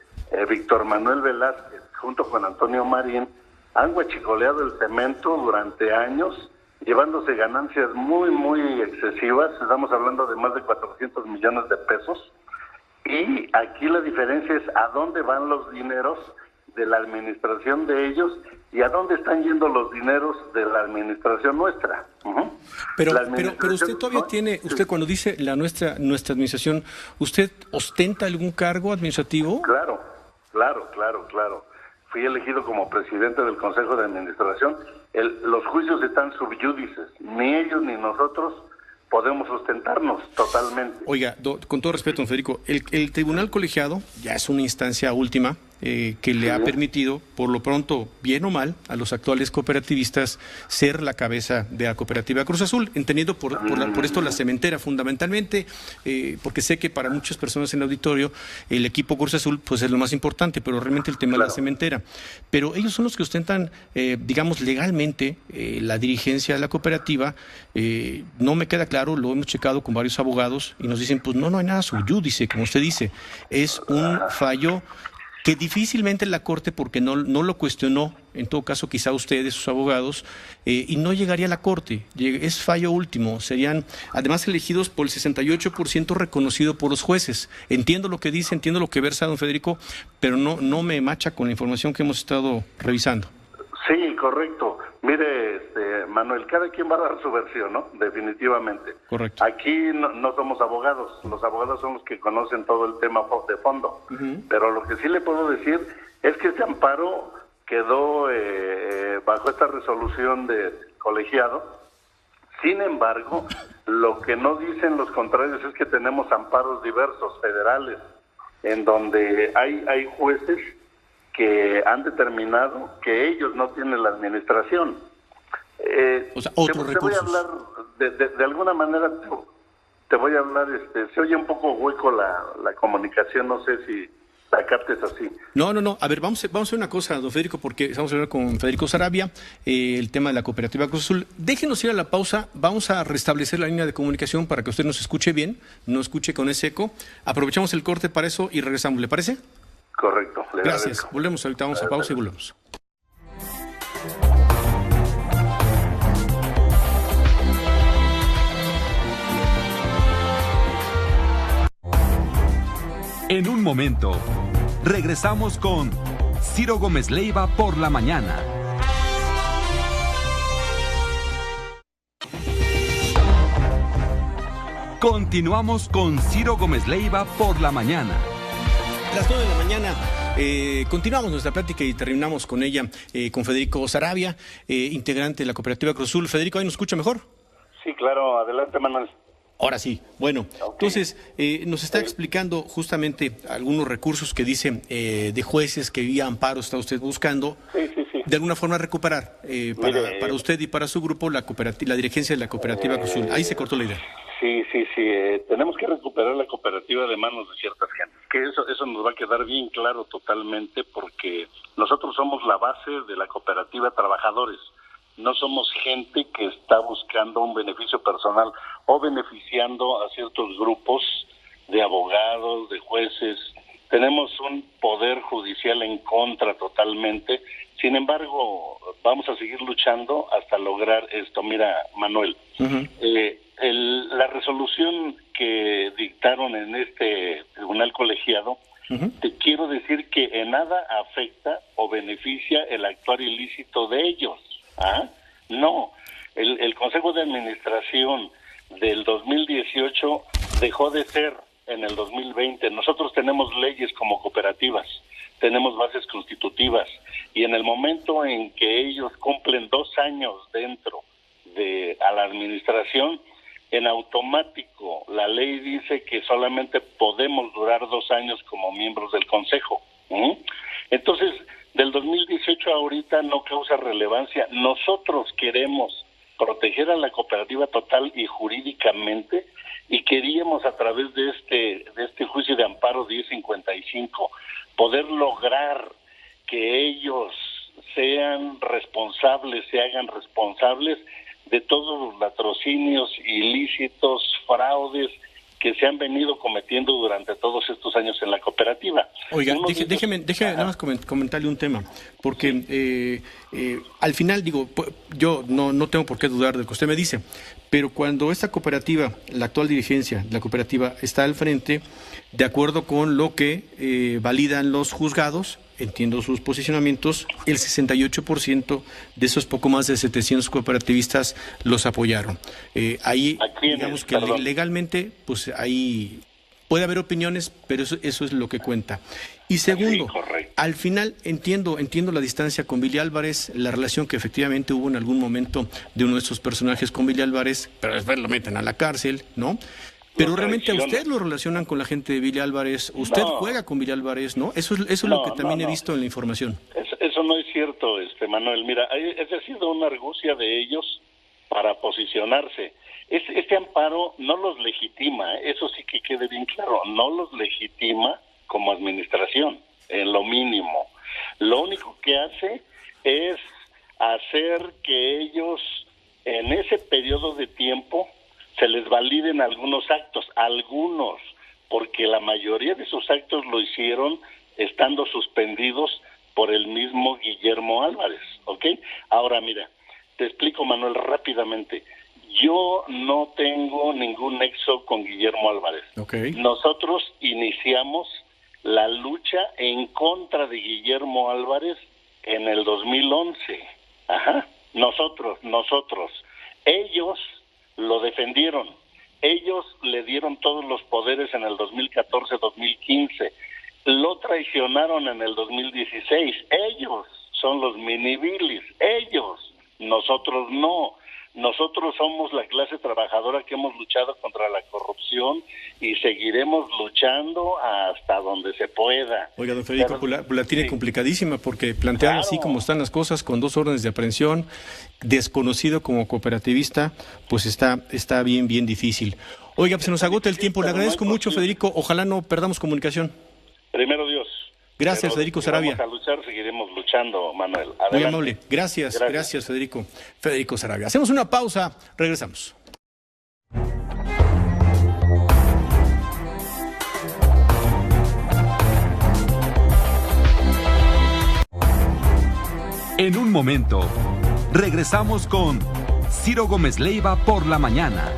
Víctor Manuel Velázquez, junto con Antonio Marín, han guachicoleado el cemento durante años, llevándose ganancias muy, muy excesivas. Estamos hablando de más de 400 millones de pesos. Y aquí la diferencia es a dónde van los dineros de la administración de ellos y a dónde están yendo los dineros de la administración nuestra. Pero usted todavía tiene, usted cuando dice nuestra administración, ¿usted ostenta algún cargo administrativo? Claro. Fui elegido como presidente del Consejo de Administración. Los juicios están subyúdices. Ni ellos ni nosotros podemos sustentarnos totalmente. Oiga, con todo respeto, don Federico, el tribunal colegiado ya es una instancia última que le ha permitido, por lo pronto, bien o mal, a los actuales cooperativistas ser la cabeza de la cooperativa Cruz Azul, entendiendo por esto la cementera fundamentalmente, porque sé que para muchas personas en el auditorio el equipo Cruz Azul pues es lo más importante, pero realmente el tema de la cementera. Pero ellos son los que ostentan, digamos, legalmente la dirigencia de la cooperativa. No me queda claro, lo hemos checado con varios abogados y nos dicen, pues no hay nada sub judice, como usted dice, es un fallo que difícilmente la Corte, porque no lo cuestionó, en todo caso quizá ustedes, sus abogados, y no llegaría a la Corte, es fallo último, serían además elegidos por el 68% reconocido por los jueces. Entiendo lo que dice, entiendo lo que versa don Federico, pero no me macha con la información que hemos estado revisando. Sí, correcto. Mire, Manuel, cada quien va a dar su versión, ¿no? Definitivamente. Correcto. Aquí no somos abogados, los abogados son los que conocen todo el tema de fondo. Pero lo que sí le puedo decir es que este amparo quedó bajo esta resolución de colegiado. Sin embargo, lo que no dicen los contrarios es que tenemos amparos diversos, federales, en donde hay jueces que han determinado que ellos no tienen la administración. O sea, otros recursos. Te voy a hablar, de alguna manera, te voy a hablar, se oye un poco hueco la comunicación, no sé si la captes así. No, a ver, vamos a hacer una cosa, don Federico, porque estamos hablando con Federico Sarabia, el tema de la cooperativa Cruz Azul. Déjenos ir a la pausa, vamos a restablecer la línea de comunicación para que usted nos escuche bien, no escuche con ese eco. Aprovechamos el corte para eso y regresamos, ¿le parece? Correcto. Gracias. Agradezco. Volvemos, ahorita vamos a pausa y volvemos. En un momento, regresamos con Ciro Gómez Leiva por la mañana. Continuamos con Ciro Gómez Leiva por la mañana. A las 9 de la mañana continuamos nuestra plática y terminamos con ella, con Federico Sarabia, integrante de la cooperativa Cruz Azul. Federico, ¿ahí nos escucha mejor? Sí, claro, adelante, Manuel. Ahora sí, bueno, entonces nos está explicando justamente algunos recursos que dicen de jueces que vía amparo está usted buscando, de alguna forma recuperar para usted y para su grupo la dirigencia de la cooperativa Cruz Azul. Ahí se cortó la idea. Sí, tenemos que recuperar la cooperativa de manos de ciertas gentes, que eso nos va a quedar bien claro totalmente, porque nosotros somos la base de la cooperativa trabajadores. No somos gente que está buscando un beneficio personal o beneficiando a ciertos grupos de abogados, de jueces. Tenemos un poder judicial en contra totalmente. Sin embargo, vamos a seguir luchando hasta lograr esto. Mira, Manuel, la resolución que dictaron en este tribunal colegiado, te quiero decir que en nada afecta o beneficia el actuar ilícito de ellos. No, el Consejo de Administración del 2018 dejó de ser en el 2020. Nosotros tenemos leyes como cooperativas, tenemos bases constitutivas, y en el momento en que ellos cumplen 2 años dentro a la administración, en automático la ley dice que solamente podemos durar 2 años como miembros del Consejo. Entonces, del 2018 a ahorita no causa relevancia. Nosotros queremos proteger a la cooperativa total y jurídicamente, y queríamos a través de este juicio de amparo 1055 poder lograr que ellos se hagan responsables de todos los latrocinios ilícitos, fraudes que se han venido cometiendo durante todos estos años en la cooperativa. Oiga, déjeme nada más comentarle un tema, porque al final, digo, yo no tengo por qué dudar de lo que usted me dice, pero cuando esta cooperativa, la actual dirigencia de la cooperativa está al frente, de acuerdo con lo que validan los juzgados, entiendo sus posicionamientos, el 68% de esos poco más de 700 cooperativistas los apoyaron. Ahí, digamos que legalmente, pues ahí puede haber opiniones, pero eso es lo que cuenta. Y segundo, al final entiendo la distancia con Billy Álvarez, la relación que efectivamente hubo en algún momento de uno de estos personajes con Billy Álvarez, pero después lo meten a la cárcel, ¿no? Pero realmente a usted lo relacionan con la gente de Billy Álvarez, usted juega con Billy Álvarez, ¿no? Eso es lo que también he visto en la información. Eso no es cierto, Manuel. Mira, esa ha sido una argucia de ellos para posicionarse. Este amparo no los legitima, eso sí que quede bien claro, no los legitima como administración, en lo mínimo. Lo único que hace es hacer que ellos, en ese periodo de tiempo, se les validen algunos actos, porque la mayoría de sus actos lo hicieron estando suspendidos por el mismo Guillermo Álvarez, ¿ok? Ahora mira, te explico, Manuel, rápidamente. Yo no tengo ningún nexo con Guillermo Álvarez. Okay. Nosotros iniciamos la lucha en contra de Guillermo Álvarez en el 2011. Nosotros. Ellos lo defendieron. Ellos le dieron todos los poderes en el 2014-2015. Lo traicionaron en el 2016. Ellos son los mini-bilis. Ellos. Nosotros no. Nosotros somos la clase trabajadora que hemos luchado contra la corrupción y seguiremos luchando hasta donde se pueda. Oiga, don Federico, la tiene complicadísima porque plantear así como están las cosas, con 2 órdenes de aprehensión, desconocido como cooperativista, pues está bien difícil. Oiga, pues se nos agota el tiempo. Le agradezco mucho, Federico. Ojalá no perdamos comunicación. Primero Dios. Gracias, Federico Saravia. Vamos a luchar, seguiremos luchando, Manuel. Adelante. Muy amable. Gracias, Federico. Federico Saravia. Hacemos una pausa, regresamos. En un momento, regresamos con Ciro Gómez Leiva por la mañana.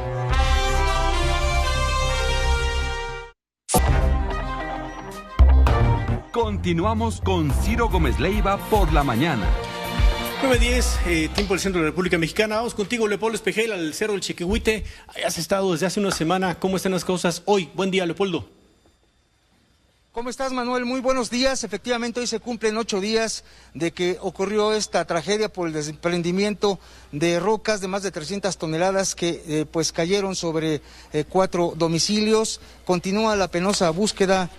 Continuamos con Ciro Gómez Leiva por la mañana. 9:10, tiempo del centro de la República Mexicana. Vamos contigo, Leopoldo Espejel, al Cerro del Chiquihuite. Has estado desde hace una semana. ¿Cómo están las cosas hoy? Buen día, Leopoldo. ¿Cómo estás, Manuel? Muy buenos días. Efectivamente, hoy se cumplen 8 días de que ocurrió esta tragedia por el desprendimiento de rocas de más de 300 toneladas que pues cayeron sobre 4 domicilios. Continúa la penosa búsqueda,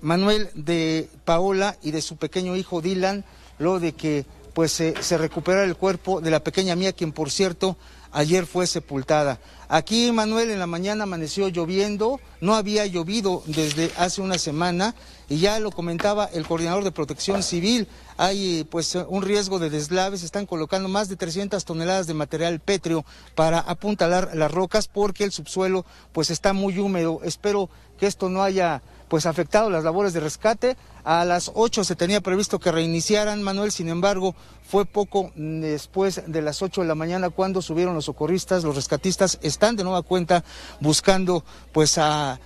Manuel, de Paola y de su pequeño hijo Dylan, luego de que pues se recuperara el cuerpo de la pequeña Mía, quien por cierto ayer fue sepultada. Aquí, Manuel, en la mañana amaneció lloviendo, no había llovido desde hace una semana y ya lo comentaba el coordinador de Protección Civil, hay pues un riesgo de deslaves, están colocando más de 300 toneladas de material pétreo para apuntalar las rocas porque el subsuelo pues está muy húmedo. Espero que esto no haya pues afectado las labores de rescate. A las 8 se tenía previsto que reiniciaran, Manuel, sin embargo, fue poco después de las 8 de la mañana cuando subieron los socorristas, los rescatistas están de nueva cuenta buscando pues a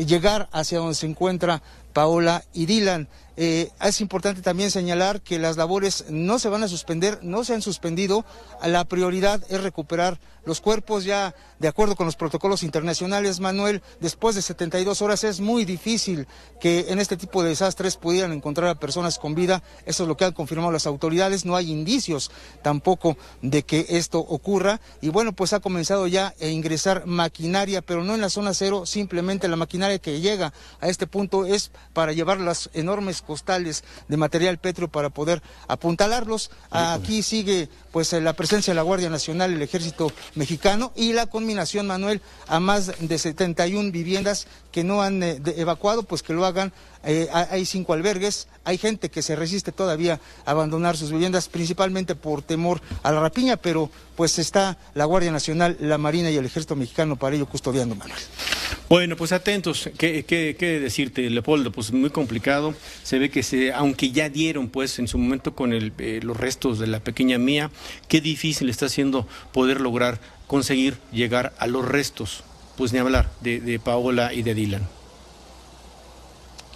llegar hacia donde se encuentra Paola y Dylan. Es importante también señalar que las labores no se van a suspender, no se han suspendido. La prioridad es recuperar los cuerpos ya de acuerdo con los protocolos internacionales, Manuel. Después de 72 horas es muy difícil que en este tipo de desastres pudieran encontrar a personas con vida. Eso es lo que han confirmado las autoridades. No hay indicios tampoco de que esto ocurra. Y bueno, pues ha comenzado ya a ingresar maquinaria, pero no en la zona cero. Simplemente la maquinaria que llega a este punto es para llevar las enormes costales de material pétreo para poder apuntalarlos. Aquí sigue pues la presencia de la Guardia Nacional, el Ejército Mexicano y la conminación, Manuel, a más de 71 viviendas que no han evacuado, pues que lo hagan. Hay 5 albergues, hay gente que se resiste todavía a abandonar sus viviendas, principalmente por temor a la rapiña, pero pues está la Guardia Nacional, la Marina y el Ejército Mexicano para ello custodiando, Manuel. Bueno, pues atentos. ¿Qué decirte, Leopoldo? Pues muy complicado. Se ve que aunque ya dieron pues en su momento con los restos de la pequeña Mía, qué difícil está haciendo poder lograr conseguir llegar a los restos, pues ni hablar de Paola y de Dylan.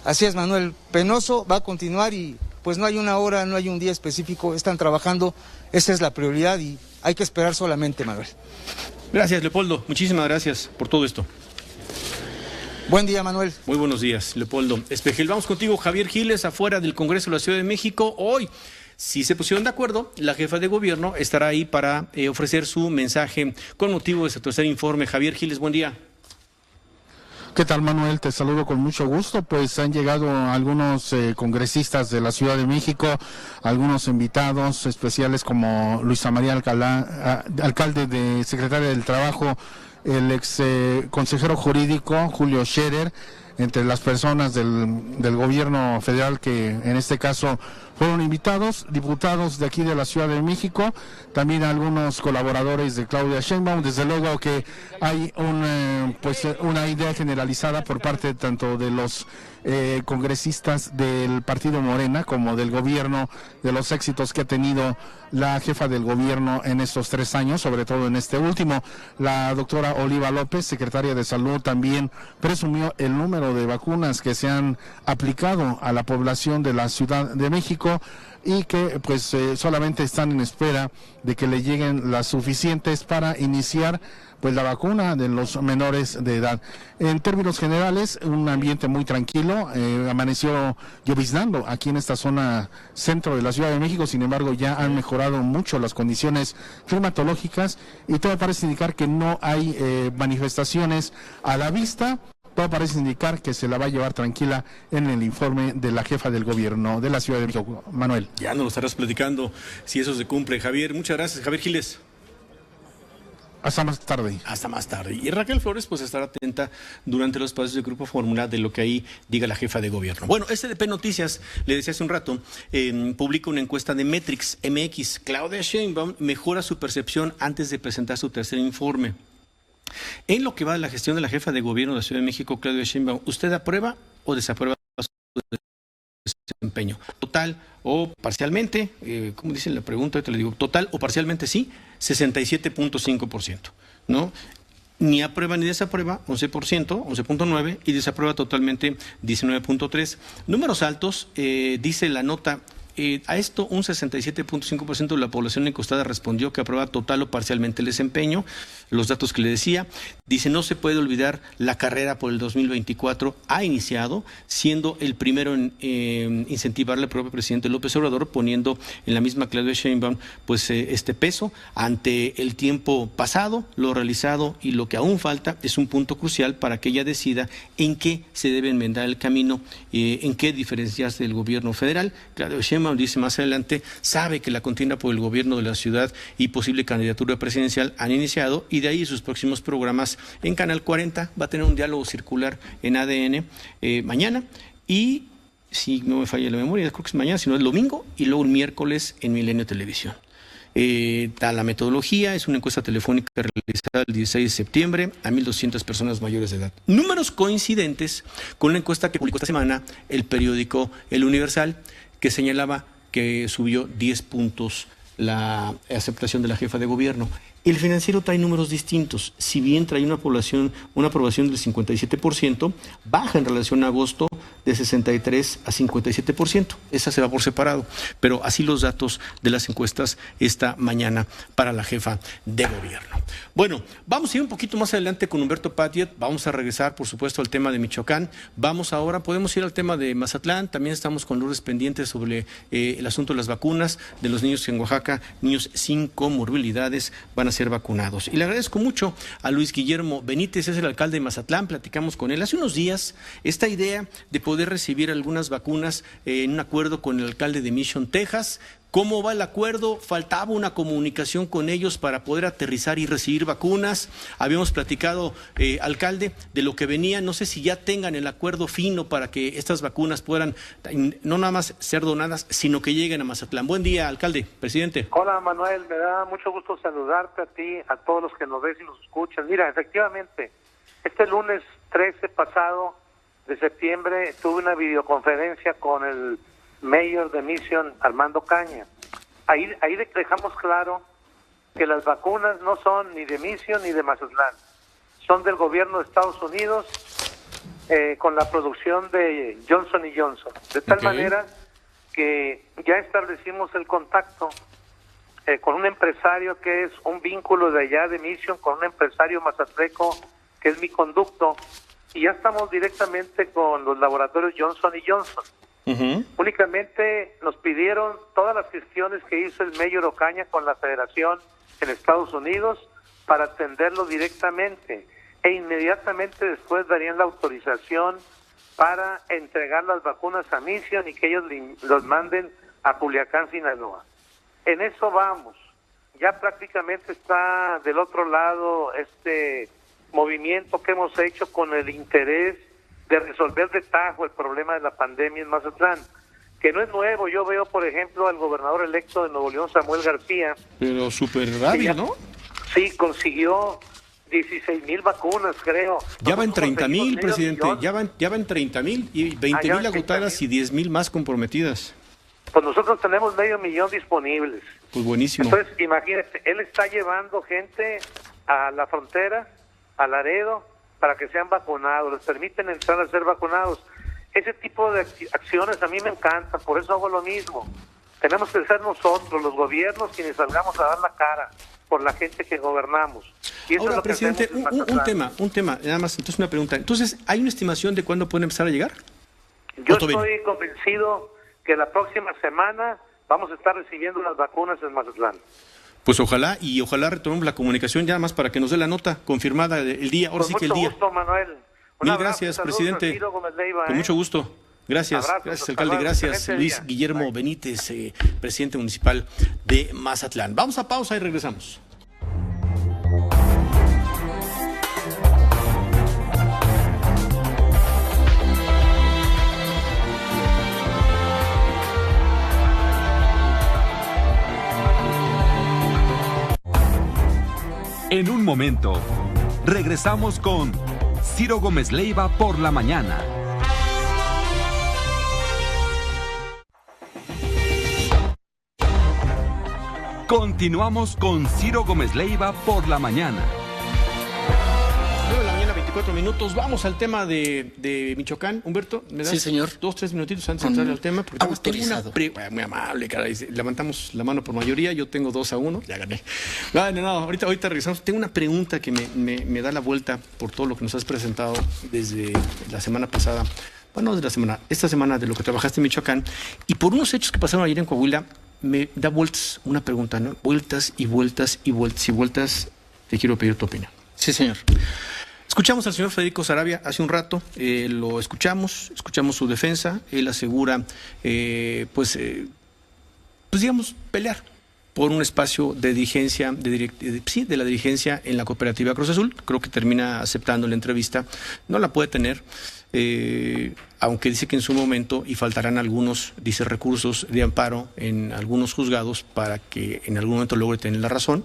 Así es, Manuel, penoso, va a continuar y pues no hay una hora, no hay un día específico, están trabajando, esa es la prioridad y hay que esperar solamente, Manuel. Gracias, Leopoldo, muchísimas gracias por todo esto. Buen día, Manuel. Muy buenos días, Leopoldo Espejel. Vamos contigo, Javier Giles, afuera del Congreso de la Ciudad de México. Hoy, si se pusieron de acuerdo, la jefa de gobierno estará ahí para ofrecer su mensaje con motivo de su tercer informe. Javier Giles, buen día. ¿Qué tal, Manuel? Te saludo con mucho gusto. Pues han llegado algunos congresistas de la Ciudad de México, algunos invitados especiales como Luisa María Alcalá, alcalde de Secretaria del Trabajo, el ex consejero jurídico Julio Scherer, entre las personas del gobierno federal que en este caso fueron invitados, diputados de aquí de la Ciudad de México, también algunos colaboradores de Claudia Sheinbaum. Desde luego que hay una idea generalizada por parte tanto de los congresistas del partido Morena como del gobierno, de los éxitos que ha tenido la jefa del gobierno en estos 3 años, sobre todo en este último. La doctora Oliva López, secretaria de Salud, también presumió el número de vacunas que se han aplicado a la población de la Ciudad de México y que pues solamente están en espera de que le lleguen las suficientes para iniciar pues la vacuna de los menores de edad. En términos generales, un ambiente muy tranquilo, amaneció lloviznando aquí en esta zona centro de la Ciudad de México. Sin embargo, ya han mejorado mucho las condiciones climatológicas y todo parece indicar que no hay manifestaciones a la vista. Todo parece indicar que se la va a llevar tranquila en el informe de la jefa del gobierno de la Ciudad de México. Manuel. Ya nos lo estarás platicando si eso se cumple, Javier. Muchas gracias, Javier Giles. Hasta más tarde. Hasta más tarde. Y Raquel Flores pues estará atenta durante los pasos del Grupo Fórmula de lo que ahí diga la jefa de gobierno. Bueno, SDP Noticias, le decía hace un rato, publica una encuesta de Metrix MX. Claudia Sheinbaum mejora su percepción antes de presentar su tercer informe. En lo que va de la gestión de la jefa de gobierno de la Ciudad de México, Claudia Sheinbaum, ¿usted aprueba o desaprueba su desempeño? Total o parcialmente, como dice la pregunta, te le digo, total o parcialmente sí, 67.5%, ¿no? Ni aprueba ni desaprueba, 11%, 11.9%, y desaprueba totalmente 19.3%. Números altos, dice la nota. A esto, un 67.5% de la población encuestada respondió que aprueba total o parcialmente el desempeño. Los datos que le decía, dice, no se puede olvidar, la carrera por el 2024 ha iniciado, siendo el primero en incentivarle al propio presidente López Obrador, poniendo en la misma Claudia Sheinbaum pues este peso ante el tiempo pasado, lo realizado y lo que aún falta. Es un punto crucial para que ella decida en qué se debe enmendar el camino, en qué diferenciarse del gobierno federal. Claudia Sheinbaum dice más adelante, sabe que la contienda por el gobierno de la ciudad y posible candidatura presidencial han iniciado, y de ahí sus próximos programas en Canal 40. Va a tener un diálogo circular en ADN mañana, y si no me falla la memoria, creo que es mañana, si no es el domingo, y luego el miércoles en Milenio Televisión. La metodología es una encuesta telefónica realizada el 16 de septiembre a 1.200 personas mayores de edad. Números coincidentes con la encuesta que publicó esta semana el periódico El Universal, que señalaba que subió 10 puntos la aceptación de la jefa de gobierno. El Financiero trae números distintos. Si bien trae una aprobación del 57%, baja en relación a agosto de 63 a 57%. Esa se va por separado. Pero así los datos de las encuestas esta mañana para la jefa de gobierno. Bueno, vamos a ir un poquito más adelante con Humberto Patiet. Vamos a regresar, por supuesto, al tema de Michoacán. Podemos ir al tema de Mazatlán. También estamos con Lourdes pendientes sobre el asunto de las vacunas de los niños en Oaxaca. Niños sin comorbilidades van a ser vacunados. Y le agradezco mucho a Luis Guillermo Benítez, es el alcalde de Mazatlán. Platicamos con él hace unos días esta idea de poder recibir algunas vacunas en un acuerdo con el alcalde de Mission, Texas. ¿Cómo va el acuerdo? Faltaba una comunicación con ellos para poder aterrizar y recibir vacunas. Habíamos platicado, alcalde, de lo que venía. No sé si ya tengan el acuerdo fino para que estas vacunas puedan no nada más ser donadas, sino que lleguen a Mazatlán. Buen día, alcalde, presidente. Hola, Manuel, me da mucho gusto saludarte a ti, a todos los que nos ves y nos escuchan. Mira, efectivamente, este lunes 13 pasado de septiembre tuve una videoconferencia con el mayor de Mission, Armando Caña. Ahí dejamos claro que las vacunas no son ni de Mission ni de Mazatlán, son del gobierno de Estados Unidos, con la producción de Johnson & Johnson. De tal manera que ya establecimos el contacto con un empresario que es un vínculo de allá de Mission, con un empresario mazatleco que es mi conducto, y ya estamos directamente con los laboratorios Johnson & Johnson. Únicamente nos pidieron todas las gestiones que hizo el mayor Ocaña con la Federación en Estados Unidos para atenderlo directamente. e inmediatamente después darían la autorización para entregar las vacunas a Mission y que ellos los manden a Culiacán, Sinaloa. En eso vamos. Ya prácticamente está del otro lado este movimiento que hemos hecho con el interés de resolver de tajo el problema de la pandemia en Mazatlán, que no es nuevo. Yo veo, por ejemplo, al gobernador electo de Nuevo León, Samuel García. Pero súper rápido, ¿no? Sí, consiguió 16,000 vacunas, creo. Ya va en 30,000, presidente. Ya va en 30,000 y 20,000 agotadas y 10,000 más comprometidas. Pues nosotros tenemos 500,000 disponibles. Pues buenísimo. Entonces, imagínate, él está llevando gente a la frontera, a Laredo, para que sean vacunados, les permiten entrar a ser vacunados. Ese tipo de acciones a mí me encantan, por eso hago lo mismo. Tenemos que ser nosotros, los gobiernos, quienes salgamos a dar la cara por la gente que gobernamos. Y eso ahora, es lo presidente, que un tema, nada más, entonces una pregunta. Entonces, ¿hay una estimación de cuándo pueden empezar a llegar? Yo estoy convencido que la próxima semana vamos a estar recibiendo las vacunas en Mazatlán. Pues ojalá retomemos la comunicación ya más para que nos dé la nota confirmada el día, ahora sí que el día. Mucho gusto, Manuel. Mil gracias, presidente. Con mucho gusto. Gracias, gracias, alcalde. Gracias, Luis Guillermo Benítez, presidente municipal de Mazatlán. Vamos a pausa y regresamos. En un momento, regresamos con Ciro Gómez Leiva por la mañana. Continuamos con Ciro Gómez Leiva por la mañana. 9 de la mañana, 24 minutos. Vamos al tema de Michoacán. Humberto, ¿me das? Sí, señor. 2-3 minutitos antes de entrar al tema? Porque autorizado. Muy amable, caray. Levantamos la mano por mayoría. Yo tengo 2-1. Ya gané. No, ahorita regresamos. Tengo una pregunta que me da la vuelta por todo lo que nos has presentado desde la semana pasada. Bueno, esta semana de lo que trabajaste en Michoacán. Y por unos hechos que pasaron ayer en Coahuila, me da vueltas una pregunta, ¿no? Vueltas y vueltas y vueltas y vueltas. Te quiero pedir tu opinión. Sí, señor. Escuchamos al señor Federico Saravia hace un rato, lo escuchamos su defensa. Él asegura, pues digamos, pelear por un espacio de dirigencia, de la dirigencia en la cooperativa Cruz Azul. Creo que termina aceptando la entrevista. No la puede tener, aunque dice que en su momento, y faltarán algunos, dice, recursos de amparo en algunos juzgados para que en algún momento logre tener la razón,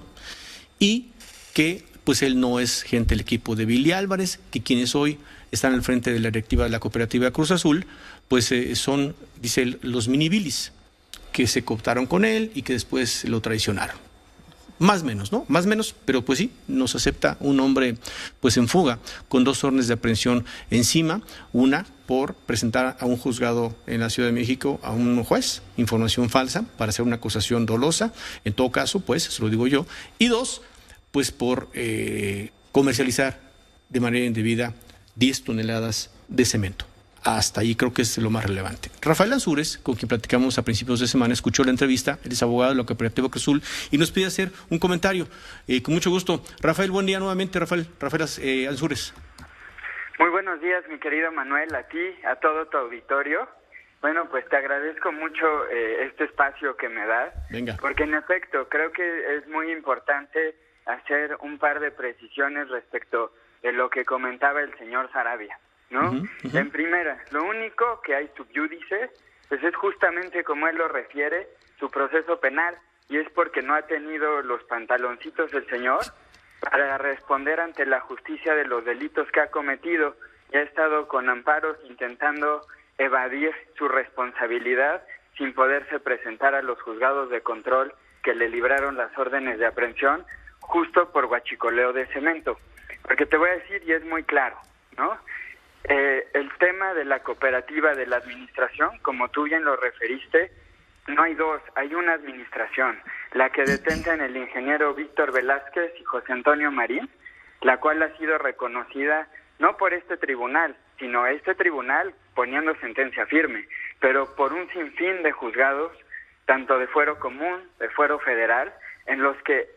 y que pues él no es gente del equipo de Billy Álvarez, que quienes hoy están al frente de la directiva de la cooperativa Cruz Azul, pues son, dice él, los mini Billys, que se cooptaron con él y que después lo traicionaron. Más o menos, ¿no? Más o menos, pero pues sí, nos acepta un hombre pues en fuga, con 2 órdenes de aprehensión encima, una por presentar a un juzgado en la Ciudad de México, a un juez, información falsa para hacer una acusación dolosa, en todo caso, pues, se lo digo yo, y 2, pues por comercializar de manera indebida 10 toneladas de cemento. Hasta ahí creo que es lo más relevante. Rafael Ansúrez, con quien platicamos a principios de semana, escuchó la entrevista. Él es abogado de la cooperativa Cruz Azul y nos pide hacer un comentario. Con mucho gusto. Rafael, buen día nuevamente. Rafael Ansúrez. Muy buenos días, mi querido Manuel, a ti, a todo tu auditorio. Bueno, pues te agradezco mucho este espacio que me das. Venga. Porque en efecto, creo que es muy importante hacer un par de precisiones respecto de lo que comentaba el señor Saravia, ¿no? En primera, lo único que hay sub iudice, pues es justamente como él lo refiere, su proceso penal, y es porque no ha tenido los pantaloncitos el señor para responder ante la justicia de los delitos que ha cometido, y ha estado con amparos intentando evadir su responsabilidad sin poderse presentar a los juzgados de control que le libraron las órdenes de aprehensión justo por huachicoleo de cemento. Porque te voy a decir, y es muy claro, ¿no? El tema de la cooperativa de la administración, como tú bien lo referiste, no hay dos, hay una administración, la que detentan el ingeniero Víctor Velázquez y José Antonio Marín, la cual ha sido reconocida no por este tribunal, sino este tribunal poniendo sentencia firme, pero por un sinfín de juzgados, tanto de fuero común, de fuero federal, en los que,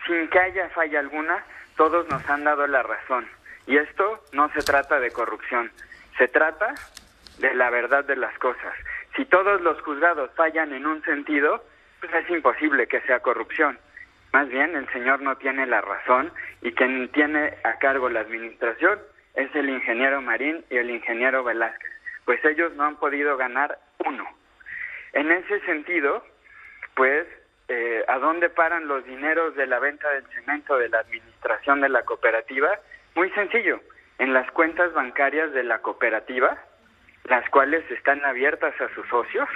sin que haya falla alguna, todos nos han dado la razón. Y esto no se trata de corrupción, se trata de la verdad de las cosas. Si todos los juzgados fallan en un sentido, pues es imposible que sea corrupción. Más bien, el señor no tiene la razón y quien tiene a cargo la administración es el ingeniero Marín y el ingeniero Velázquez, pues ellos no han podido ganar uno. En ese sentido, pues, ¿a dónde paran los dineros de la venta del cemento de la administración de la cooperativa? Muy sencillo, en las cuentas bancarias de la cooperativa, las cuales están abiertas a sus socios,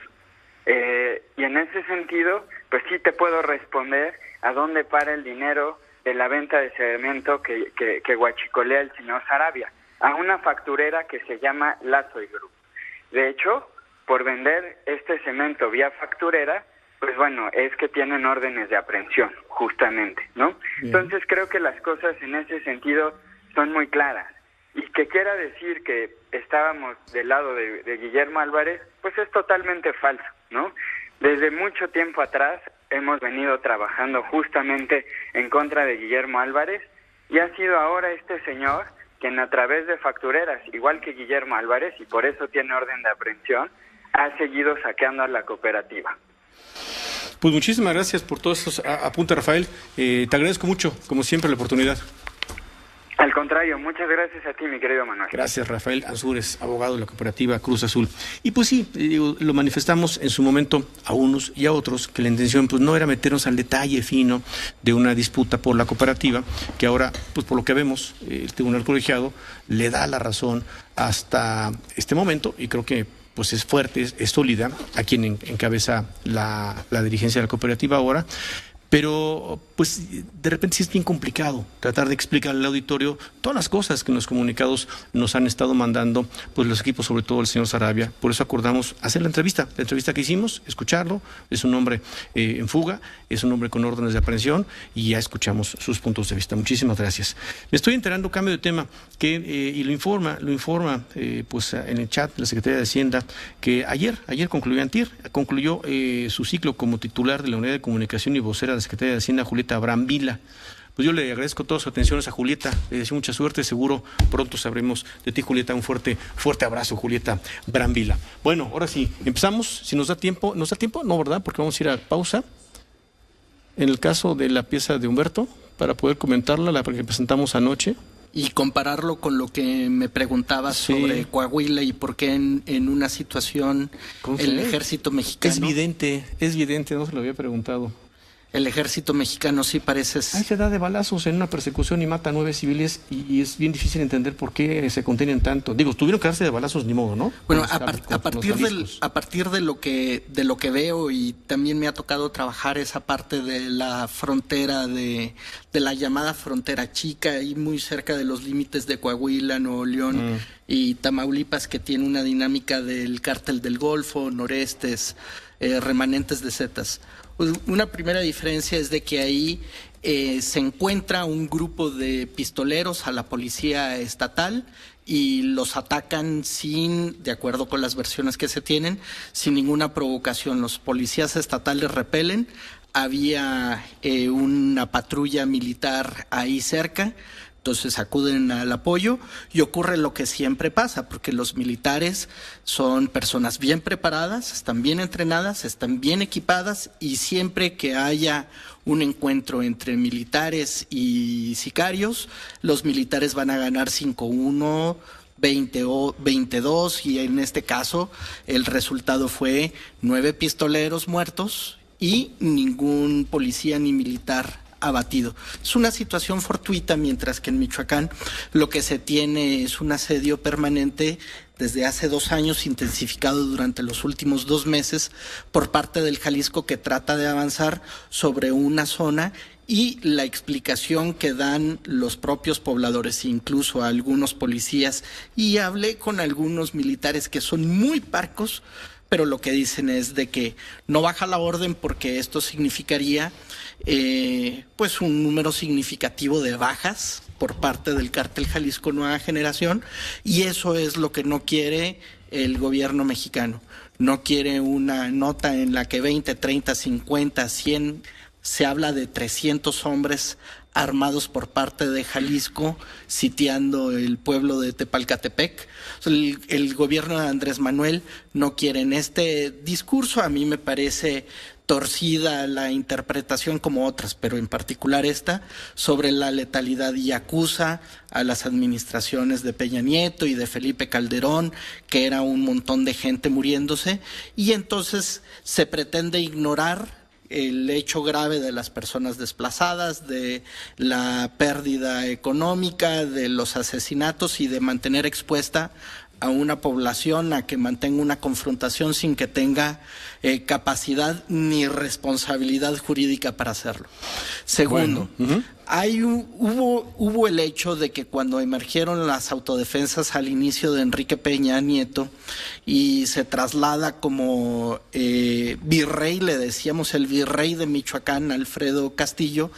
y en ese sentido, pues sí te puedo responder a dónde para el dinero de la venta de cemento que guachicolea el señor Sarabia, a una facturera que se llama Lazoy Group. De hecho, por vender este cemento vía facturera, pues bueno, es que tienen órdenes de aprehensión, justamente, ¿no? Bien. Entonces creo que las cosas en ese sentido son muy claras. Y que quiera decir que estábamos del lado de Guillermo Álvarez, pues es totalmente falso, ¿no? Desde mucho tiempo atrás hemos venido trabajando justamente en contra de Guillermo Álvarez y ha sido ahora este señor quien a través de factureras, igual que Guillermo Álvarez, y por eso tiene orden de aprehensión, ha seguido saqueando a la cooperativa. Pues muchísimas gracias por todos estos apuntes, Rafael. Te agradezco mucho, como siempre, la oportunidad. Al contrario, muchas gracias a ti, mi querido Manuel. Gracias, Rafael Ansúrez, abogado de la cooperativa Cruz Azul. Y pues sí, lo manifestamos en su momento a unos y a otros, que la intención pues no era meternos al detalle fino de una disputa por la cooperativa, que ahora, pues por lo que vemos, el Tribunal Colegiado le da la razón hasta este momento, y creo que pues es fuerte, es sólida a quien encabeza la dirigencia de la cooperativa ahora. Pero, pues, de repente sí es bien complicado tratar de explicar al auditorio todas las cosas que en los comunicados nos han estado mandando, pues, los equipos, sobre todo el señor Sarabia. Por eso acordamos hacer la entrevista que hicimos, escucharlo. Es un hombre en fuga, es un hombre con órdenes de aprehensión, y ya escuchamos sus puntos de vista. Muchísimas gracias. Me estoy enterando, cambio de tema, que, y lo informa, pues, en el chat de la Secretaría de Hacienda, que ayer concluyó su ciclo como titular de la Unidad de Comunicación y vocera de la Secretaría de Hacienda, Julieta Brambila. Pues yo le agradezco todas sus atenciones a Julieta, le deseo mucha suerte, seguro pronto sabremos de ti, Julieta. Un fuerte abrazo, Julieta Brambila. Bueno, ahora sí, empezamos, si nos da tiempo, no, ¿verdad? Porque vamos a ir a pausa. En el caso de la pieza de Humberto, para poder comentarla, la que presentamos anoche. Y compararlo con lo que me preguntabas sobre Coahuila y por qué en una situación el ejército mexicano... Es evidente, no se lo había preguntado. El ejército mexicano sí parece... Ahí se da de balazos en una persecución y mata a 9 civiles, y es bien difícil entender por qué se contienen tanto. Digo, tuvieron que darse de balazos, ni modo, ¿no? Bueno, a partir de lo que veo, y también me ha tocado trabajar esa parte de la frontera de la llamada frontera chica, ahí muy cerca de los límites de Coahuila, Nuevo León y Tamaulipas, que tiene una dinámica del cártel del Golfo, Norestes, remanentes de Zetas. Una primera diferencia es de que ahí se encuentra un grupo de pistoleros a la policía estatal y los atacan de acuerdo con las versiones que se tienen, sin ninguna provocación. Los policías estatales repelen, había una patrulla militar ahí cerca, entonces acuden al apoyo y ocurre lo que siempre pasa, porque los militares son personas bien preparadas, están bien entrenadas, están bien equipadas, y siempre que haya un encuentro entre militares y sicarios, los militares van a ganar 5-1, 20-2, y en este caso el resultado fue 9 pistoleros muertos y ningún policía ni militar abatido. Es una situación fortuita, mientras que en Michoacán lo que se tiene es un asedio permanente desde hace 2 años, intensificado durante los últimos 2 meses por parte del Jalisco, que trata de avanzar sobre una zona, y la explicación que dan los propios pobladores, incluso algunos policías, y hablé con algunos militares que son muy parcos, pero lo que dicen es de que no baja la orden porque esto significaría pues un número significativo de bajas por parte del cártel Jalisco Nueva Generación, y eso es lo que no quiere el gobierno mexicano. No quiere una nota en la que 20, 30, 50, 100, se habla de 300 hombres armados por parte de Jalisco, sitiando el pueblo de Tepalcatepec. El gobierno de Andrés Manuel no quiere. En este discurso a mí me parece torcida la interpretación, como otras, pero en particular esta, sobre la letalidad, y acusa a las administraciones de Peña Nieto y de Felipe Calderón, que era un montón de gente muriéndose, y entonces se pretende ignorar el hecho grave de las personas desplazadas, de la pérdida económica, de los asesinatos, y de mantener expuesta a una población a que mantenga una confrontación sin que tenga capacidad ni responsabilidad jurídica para hacerlo. Segundo, hubo el hecho de que cuando emergieron las autodefensas al inicio de Enrique Peña Nieto y se traslada como virrey, le decíamos el virrey de Michoacán, Alfredo Castillo,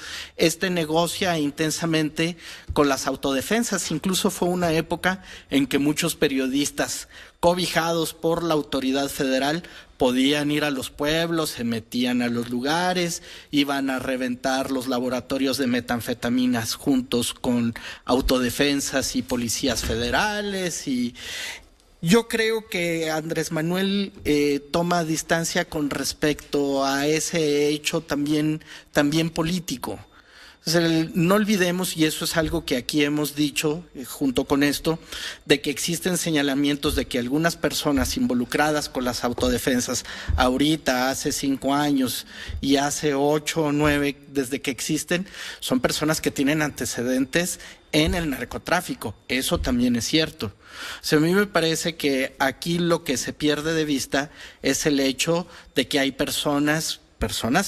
negocia intensamente con las autodefensas. Incluso fue una época en que muchos periodistas cobijados por la autoridad federal podían ir a los pueblos, se metían a los lugares, iban a reventar los laboratorios de metanfetaminas juntos con autodefensas y policías federales. Y yo creo que Andrés Manuel toma distancia con respecto a ese hecho también político. No olvidemos, y eso es algo que aquí hemos dicho junto con esto, de que existen señalamientos de que algunas personas involucradas con las autodefensas ahorita, hace 5 años y hace 8 o 9 desde que existen, son personas que tienen antecedentes en el narcotráfico. Eso también es cierto. A mí me parece que aquí lo que se pierde de vista es el hecho de que hay personas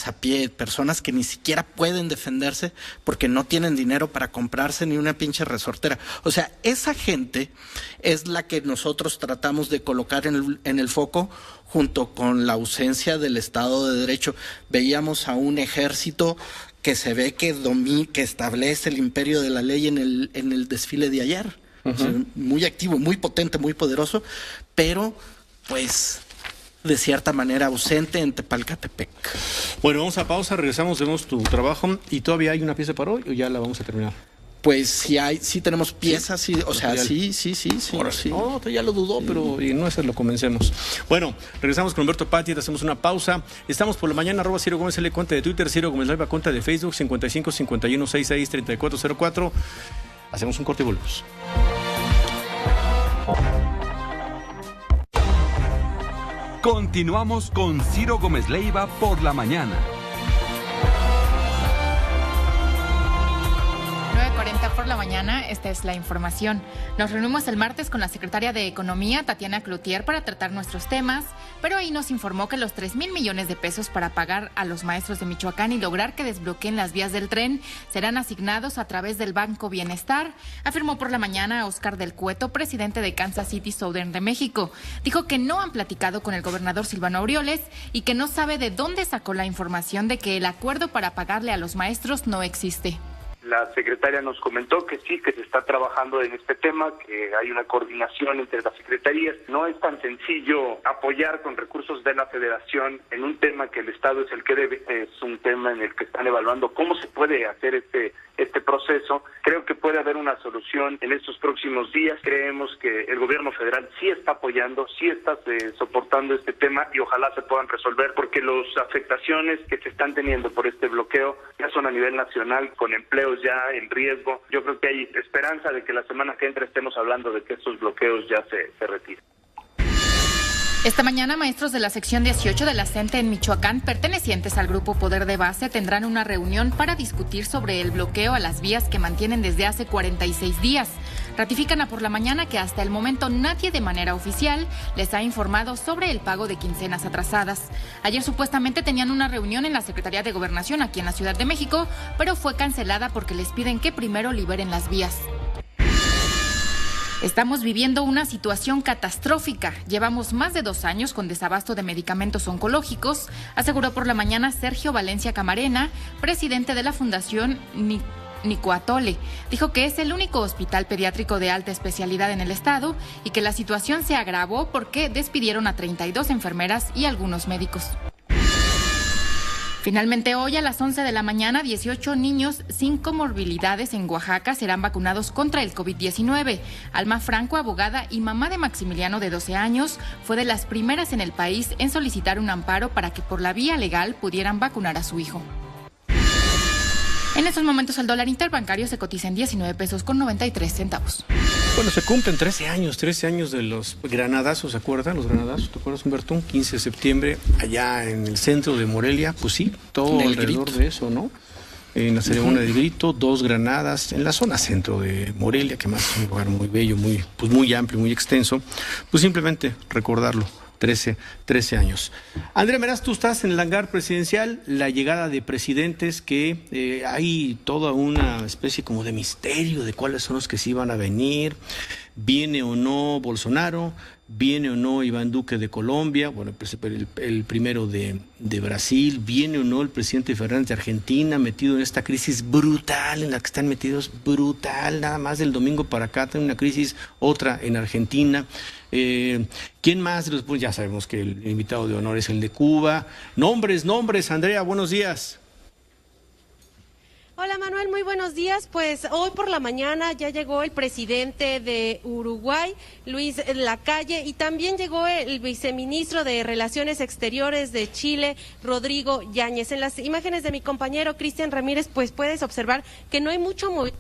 a pie, personas que ni siquiera pueden defenderse porque no tienen dinero para comprarse ni una pinche resortera. O sea, esa gente es la que nosotros tratamos de colocar en el foco, junto con la ausencia del Estado de Derecho. Veíamos a un ejército que se ve que establece el imperio de la ley en el desfile de ayer. O sea, muy activo, muy potente, muy poderoso, pero pues de cierta manera ausente en Tepalcatepec. Bueno, vamos a pausa, regresamos, vemos tu trabajo. ¿Y todavía hay una pieza para hoy o ya la vamos a terminar? Pues sí tenemos piezas, sí, o sea, sí. No, ya lo dudó, pero no es lo convencemos. Bueno, regresamos con Humberto Patti, hacemos una pausa. Estamos por la mañana, @Ciro Gómez L, cuenta de Twitter, Ciro Gómez Leiva, cuenta de Facebook, 55 51 66 3404. Hacemos un corte y volvemos. Continuamos con Ciro Gómez Leiva por la mañana. 9:40 por la mañana, esta es la información. Nos reunimos el martes con la secretaria de Economía, Tatiana Cloutier, para tratar nuestros temas, pero ahí nos informó que los 3,000 millones de pesos para pagar a los maestros de Michoacán y lograr que desbloqueen las vías del tren serán asignados a través del Banco Bienestar, afirmó por la mañana Oscar del Cueto, presidente de Kansas City Southern de México. Dijo que no han platicado con el gobernador Silvano Aureoles y que no sabe de dónde sacó la información de que el acuerdo para pagarle a los maestros no existe. La secretaria nos comentó que sí, que se está trabajando en este tema, que hay una coordinación entre las secretarías. No es tan sencillo apoyar con recursos de la Federación en un tema que el Estado es el que debe. Es un tema en el que están evaluando cómo se puede hacer este proceso. Creo que puede haber una solución en estos próximos días. Creemos que el gobierno federal sí está apoyando, sí está soportando este tema y ojalá se puedan resolver, porque las afectaciones que se están teniendo por este bloqueo ya son a nivel nacional, con empleos ya en riesgo. Yo creo que hay esperanza de que la semana que entra estemos hablando de que estos bloqueos ya se retiren. Esta mañana, maestros de la sección 18 de la CENTE en Michoacán, pertenecientes al grupo Poder de Base, tendrán una reunión para discutir sobre el bloqueo a las vías que mantienen desde hace 46 días. Ratifican a por la mañana que hasta el momento nadie de manera oficial les ha informado sobre el pago de quincenas atrasadas. Ayer supuestamente tenían una reunión en la Secretaría de Gobernación aquí en la Ciudad de México, pero fue cancelada porque les piden que primero liberen las vías. Estamos viviendo una situación catastrófica. Llevamos más de 2 años con desabasto de medicamentos oncológicos, aseguró por la mañana Sergio Valencia Camarena, presidente de la Fundación Nicoatole. Dijo que es el único hospital pediátrico de alta especialidad en el estado y que la situación se agravó porque despidieron a 32 enfermeras y algunos médicos. Finalmente, hoy a las 11 de la mañana, 18 niños sin comorbilidades en Oaxaca serán vacunados contra el COVID-19. Alma Franco, abogada y mamá de Maximiliano, de 12 años, fue de las primeras en el país en solicitar un amparo para que por la vía legal pudieran vacunar a su hijo. En estos momentos el dólar interbancario se cotiza en 19 pesos con 93 centavos. Bueno, se cumplen 13 años de los granadazos, ¿se acuerdan? Los granadazos, ¿te acuerdas, Humberto? 15 de septiembre, allá en el centro de Morelia, pues sí, todo alrededor de eso, ¿no? En la ceremonia del grito, 2 granadas en la zona centro de Morelia, que más es un lugar muy bello, muy amplio, muy extenso. Pues simplemente recordarlo. 13 años. Andrea Meraz, tú estás en el hangar presidencial, la llegada de presidentes que hay toda una especie como de misterio de cuáles son los que sí iban a venir. ¿Viene o no Bolsonaro? ¿Viene o no Iván Duque de Colombia? Bueno, el primero de Brasil. ¿Viene o no el presidente Fernández de Argentina, metido en esta crisis brutal en la que están metidos? Brutal, nada más del domingo para acá, tiene una crisis, otra en Argentina. ¿Quién más? Pues ya sabemos que el invitado de honor es el de Cuba. Nombres, Andrea, buenos días. Hola Manuel, muy buenos días. Pues hoy por la mañana ya llegó el presidente de Uruguay, Luis Lacalle, y también llegó el viceministro de Relaciones Exteriores de Chile, Rodrigo Yáñez. En las imágenes de mi compañero Cristian Ramírez, pues puedes observar que no hay mucho movimiento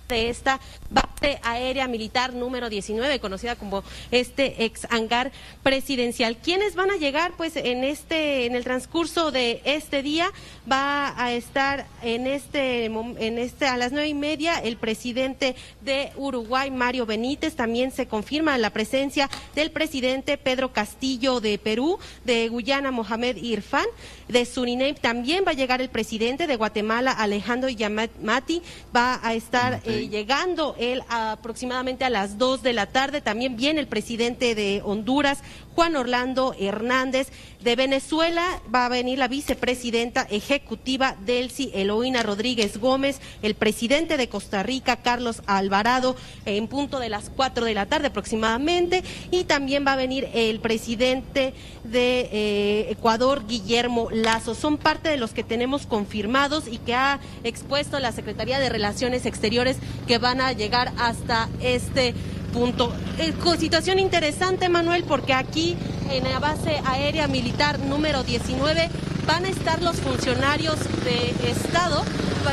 de esta base aérea militar número 19, conocida como ex hangar presidencial. ¿Quiénes van a llegar? Pues en el transcurso de este día va a estar a las 9:30 el presidente de Uruguay, Mario Benítez. También se confirma la presencia del presidente Pedro Castillo de Perú, de Guyana, Mohamed Irfan, de Surinam. También va a llegar el presidente de Guatemala, Alejandro Yamatei. Va a estar llegando él aproximadamente a las 2 de la tarde. También viene el presidente de Honduras, Juan Orlando Hernández. De Venezuela va a venir la vicepresidenta ejecutiva Delcy Eloína Rodríguez Gómez, el presidente de Costa Rica, Carlos Alvarado, en punto de las 4 de la tarde aproximadamente, y también va a venir el presidente de Ecuador, Guillermo Lasso. Son parte de los que tenemos confirmados y que ha expuesto la Secretaría de Relaciones Exteriores que van a llegar hasta este punto. Situación interesante, Manuel, porque aquí en la base aérea militar número 19 van a estar los funcionarios de Estado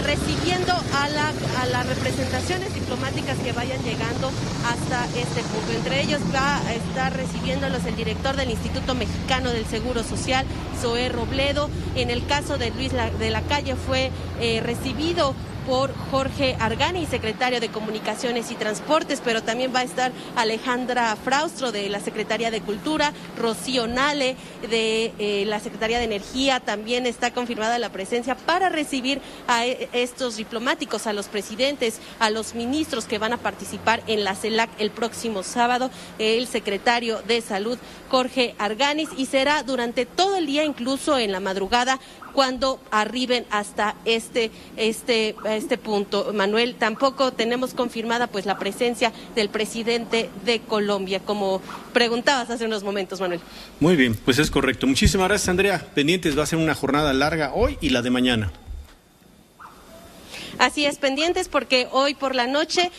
recibiendo a las representaciones diplomáticas que vayan llegando hasta este punto. Entre ellos va a estar recibiéndolos el director del Instituto Mexicano del Seguro Social, Zoé Robledo. En el caso de Luis de Lacalle fue recibido por Jorge Argani, secretario de Comunicaciones y Transportes, pero también va a estar Alejandra Fraustro de la Secretaría de Cultura, Rocío Nale de la Secretaría de Energía. También está confirmada la presencia para recibir a estos diplomáticos, a los presidentes, a los ministros que van a participar en la CELAC el próximo sábado, el secretario de Salud, Jorge Arganis, y será durante todo el día, incluso en la madrugada, cuando arriben hasta este punto. Manuel, tampoco tenemos confirmada pues la presencia del presidente de Colombia, como preguntabas hace unos momentos, Manuel. Muy bien, pues es correcto. Muchísimas gracias, Andrea. Pendientes, va a ser una jornada larga hoy y la de mañana. Así es, pendientes, porque hoy por la noche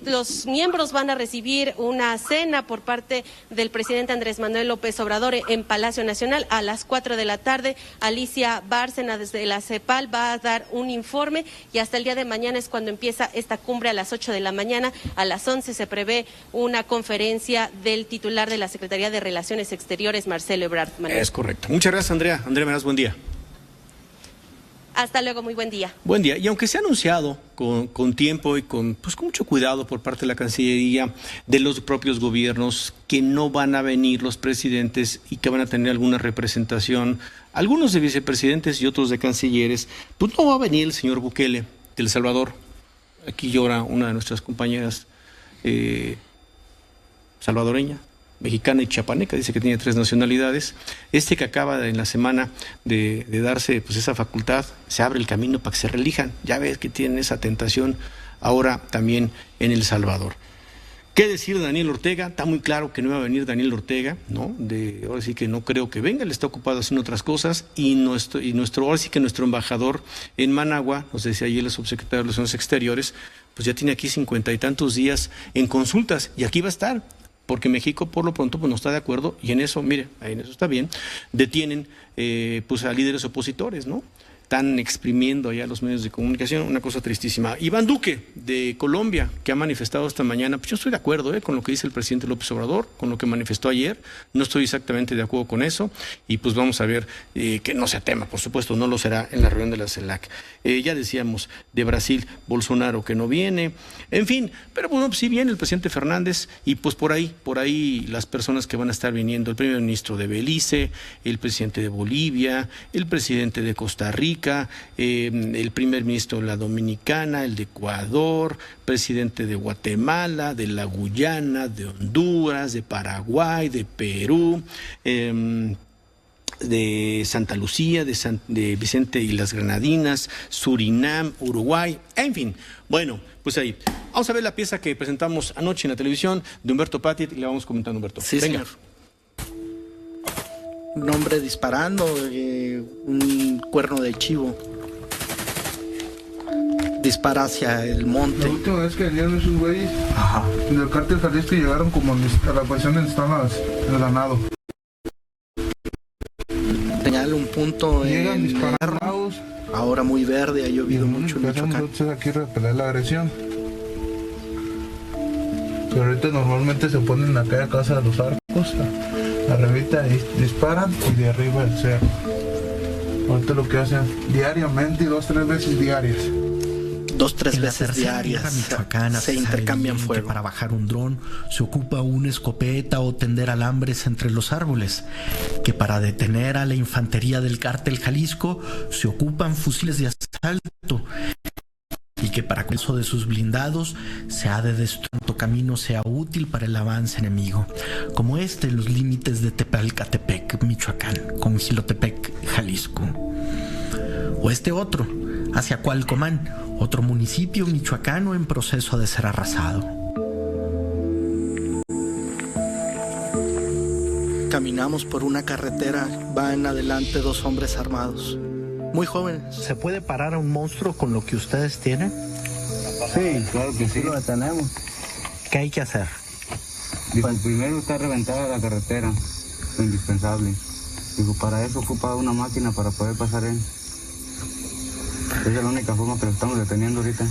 los miembros van a recibir una cena por parte del presidente Andrés Manuel López Obrador en Palacio Nacional a las 4 de la tarde. Alicia Bárcena desde la CEPAL va a dar un informe y hasta el día de mañana es cuando empieza esta cumbre a las 8 de la mañana. A las 11 se prevé una conferencia del titular de la Secretaría de Relaciones Exteriores, Marcelo Ebrard. Manuel. Es correcto. Muchas gracias, Andrea. Andrea Meraz, buen día. Hasta luego, muy buen día. Buen día. Y aunque se ha anunciado con tiempo y con mucho cuidado por parte de la Cancillería, de los propios gobiernos, que no van a venir los presidentes y que van a tener alguna representación, algunos de vicepresidentes y otros de cancilleres, pues no va a venir el señor Bukele de El Salvador. Aquí llora una de nuestras compañeras salvadoreña, mexicana y chiapaneca, dice que tiene 3 nacionalidades. Que acaba en la semana de darse pues esa facultad, se abre el camino para que se reelijan. Ya ves que tienen esa tentación ahora también en El Salvador. ¿Qué decir de Daniel Ortega? Está muy claro que no va a venir Daniel Ortega, ¿no? Ahora sí que no creo que venga, él está ocupado haciendo otras cosas ahora sí que nuestro embajador en Managua, nos decía ayer el subsecretario de Relaciones Exteriores, pues ya tiene aquí 50 y tantos días en consultas y aquí va a estar, porque México por lo pronto pues no está de acuerdo y en eso, mire, en eso está bien, detienen pues a líderes opositores, ¿no? Están exprimiendo allá los medios de comunicación, una cosa tristísima. Iván Duque, de Colombia, que ha manifestado esta mañana, pues yo estoy de acuerdo con lo que dice el presidente López Obrador, con lo que manifestó ayer, no estoy exactamente de acuerdo con eso, y pues vamos a ver que no sea tema, por supuesto, no lo será en la reunión de la CELAC. Ya decíamos, de Brasil, Bolsonaro que no viene, en fin, pero bueno, pues sí viene el presidente Fernández, y pues por ahí las personas que van a estar viniendo, el primer ministro de Belice, el presidente de Bolivia, el presidente de Costa Rica, el primer ministro de la Dominicana, el de Ecuador, presidente de Guatemala, de la Guyana, de Honduras, de Paraguay, de Perú, de Santa Lucía, de Vicente y las Granadinas, Surinam, Uruguay, en fin. Bueno, pues ahí. Vamos a ver la pieza que presentamos anoche en la televisión de Humberto Patit y la vamos comentando, Humberto. Sí, venga. Señor. Un hombre disparando, un cuerno de chivo. Dispara hacia el monte. La última vez que vinieron esos güeyes del cártel Jalisco llegaron como a la posición donde están el ganado. Señala un punto llegan disparados. Ahora muy verde, ha llovido mucho en Michoacán. Entonces aquí repeler la agresión. Pero ahorita normalmente se ponen acá a casa de los arcos, arribita y disparan y de arriba el cerro. Ahorita lo que hacen diariamente, 2-3 veces diarias. 2-3 veces diarias michoacana se intercambian fuego. Para bajar un dron se ocupa una escopeta o tender alambres entre los árboles, que para detener a la infantería del cártel Jalisco se ocupan fusiles de asalto, y que para eso de sus blindados se ha de destruir tanto camino sea útil para el avance enemigo, como en los límites de Tepalcatepec, Michoacán, con Jilotepec, Jalisco. O otro, hacia Cualcomán, otro municipio michoacano en proceso de ser arrasado. Caminamos por una carretera, van adelante 2 hombres armados, muy jóvenes. ¿Se puede parar a un monstruo con lo que ustedes tienen? Sí, claro que sí, lo detenemos. ¿Qué hay que hacer? Dijo, primero está reventada la carretera, lo indispensable. Dijo, para eso ocupa una máquina para poder pasar él. Esa es la única forma que lo estamos deteniendo ahorita.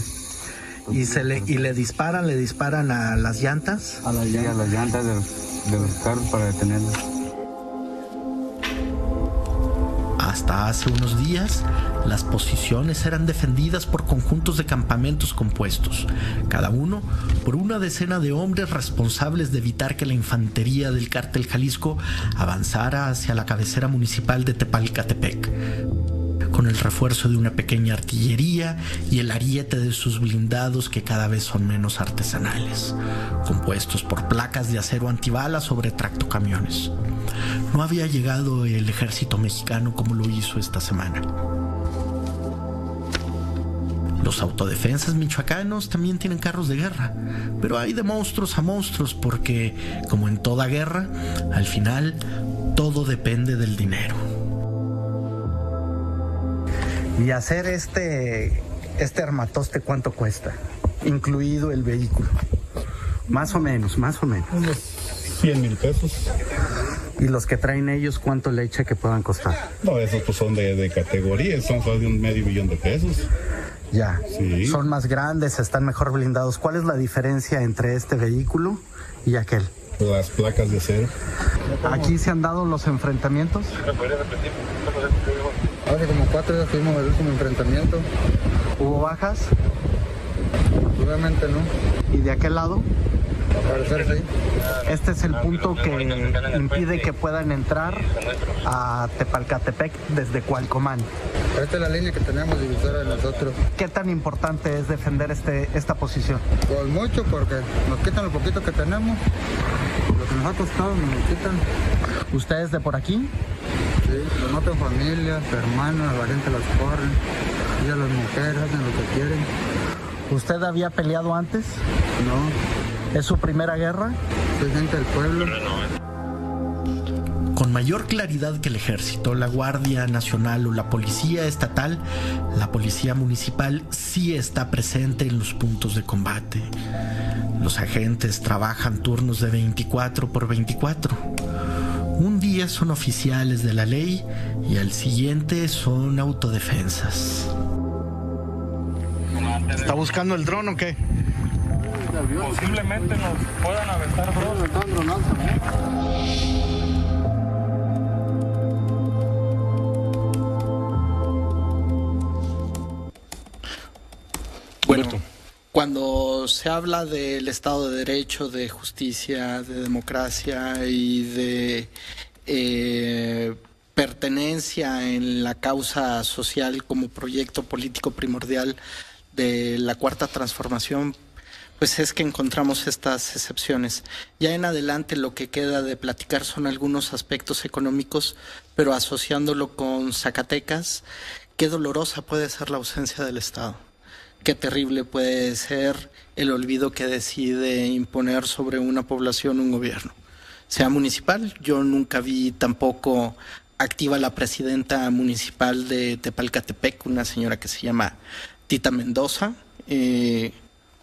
¿Y le disparan a las llantas? A las llantas de los carros para detenerlos. Hasta hace unos días, las posiciones eran defendidas por conjuntos de campamentos compuestos, cada uno por una decena de hombres responsables de evitar que la infantería del cártel Jalisco avanzara hacia la cabecera municipal de Tepalcatepec, con el refuerzo de una pequeña artillería y el ariete de sus blindados, que cada vez son menos artesanales, compuestos por placas de acero antibalas sobre tractocamiones. No había llegado el ejército mexicano como lo hizo esta semana. Los autodefensas michoacanos también tienen carros de guerra, pero hay de monstruos a monstruos, porque, como en toda guerra, al final todo depende del dinero. Y hacer este armatoste, ¿cuánto cuesta? Incluido el vehículo. Más o menos. Unos 100,000 pesos. ¿Y los que traen ellos, cuánto le echa que puedan costar? No, esos pues son de categoría, son de $500,000 pesos. Ya, sí. Son más grandes, están mejor blindados. ¿Cuál es la diferencia entre este vehículo y aquel? Las placas de acero. ¿Aquí se han dado los enfrentamientos? Hace como 4 días tuvimos el último enfrentamiento. ¿Hubo bajas? Obviamente no. ¿Y de aquel lado? Al parecer sí. Este es el punto que impide que puedan entrar a Tepalcatepec desde Cualcomán. Esta es la línea que tenemos divisora de nosotros. ¿Qué tan importante es defender esta posición? Pues mucho, porque nos quitan lo poquito que tenemos. Lo que nos ha costado nos lo quitan. ¿Ustedes de por aquí? Sí, los notan familias, hermanos, parientes las corren. Ellas las mujeres hacen lo que quieren. ¿Usted había peleado antes? No. ¿Es su primera guerra? Soy gente del pueblo. Con mayor claridad que el ejército, la Guardia Nacional o la Policía Estatal, la Policía Municipal sí está presente en los puntos de combate. Los agentes trabajan turnos de 24 por 24. Un día son oficiales de la ley y al siguiente son autodefensas. ¿Está buscando el dron o qué? Posiblemente nos puedan aventar drones. Bueno, cuando se habla del Estado de Derecho, de justicia, de democracia y de pertenencia en la causa social como proyecto político primordial de la Cuarta Transformación, pues es que encontramos estas excepciones. Ya en adelante lo que queda de platicar son algunos aspectos económicos, pero asociándolo con Zacatecas, qué dolorosa puede ser la ausencia del Estado. Qué terrible puede ser el olvido que decide imponer sobre una población un gobierno, sea municipal. Yo nunca vi tampoco activa la presidenta municipal de Tepalcatepec, una señora que se llama Tita Mendoza.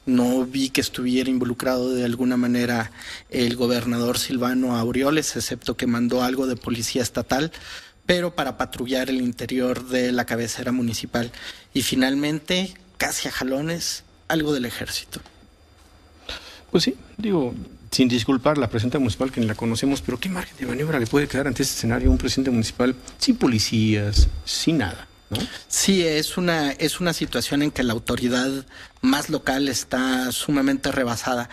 No vi que estuviera involucrado de alguna manera el gobernador Silvano Aureoles, excepto que mandó algo de policía estatal, pero para patrullar el interior de la cabecera municipal. Y finalmente, casi a jalones, algo del ejército. Pues sí, digo, sin disculpar la presidenta municipal que ni la conocemos, pero ¿qué margen de maniobra le puede quedar ante este escenario a un presidente municipal sin policías, sin nada, ¿no? Sí, es una situación en que la autoridad más local está sumamente rebasada.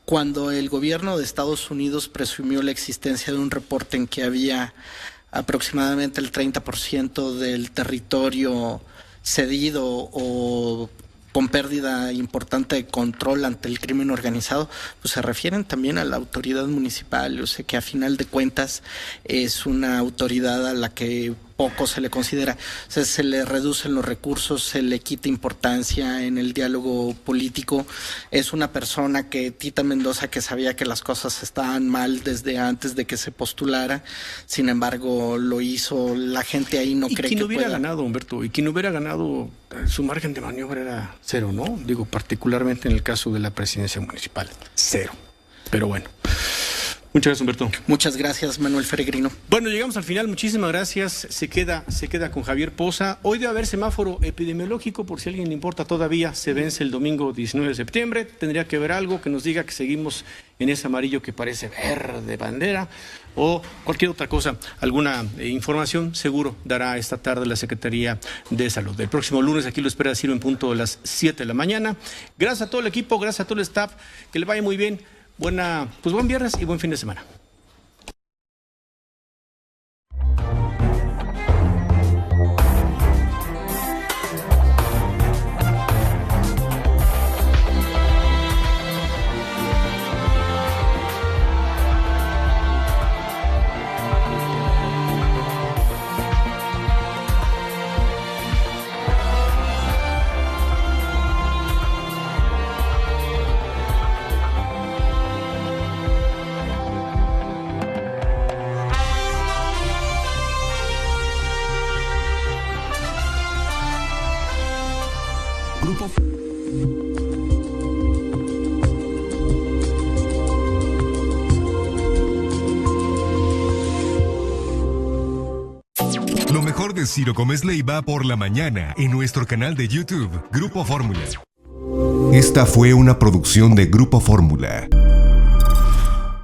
Cuando el gobierno de Estados Unidos presumió la existencia de un reporte en que había aproximadamente el 30% del territorio cedido o con pérdida importante de control ante el crimen organizado, pues se refieren también a la autoridad municipal. O sea que a final de cuentas es una autoridad a la que poco se le considera. O sea, se le reducen los recursos, se le quita importancia en el diálogo político. Es una persona que, Tita Mendoza, que sabía que las cosas estaban mal desde antes de que se postulara, sin embargo lo hizo. La gente ahí no cree que quien hubiera pueda... ganado, Humberto, y quien hubiera ganado, su margen de maniobra era cero, ¿no? Digo, particularmente en el caso de la presidencia municipal, cero. Pero bueno. Muchas gracias, Humberto. Muchas gracias, Manuel Peregrino. Bueno, llegamos al final. Muchísimas gracias. Se queda con Javier Poza. Hoy debe haber semáforo epidemiológico, por si a alguien le importa todavía. Se vence el domingo 19 de septiembre. Tendría que haber algo que nos diga que seguimos en ese amarillo que parece verde bandera o cualquier otra cosa. Alguna información seguro dará esta tarde la Secretaría de Salud. El próximo lunes aquí lo espera Ciro en punto de las 7 de la mañana. Gracias a todo el equipo, gracias a todo el staff. Que le vaya muy bien. Buen viernes y buen fin de semana. Lo mejor de Ciro Gómez Leiva por la mañana en nuestro canal de YouTube, Grupo Fórmula. Esta fue una producción de Grupo Fórmula.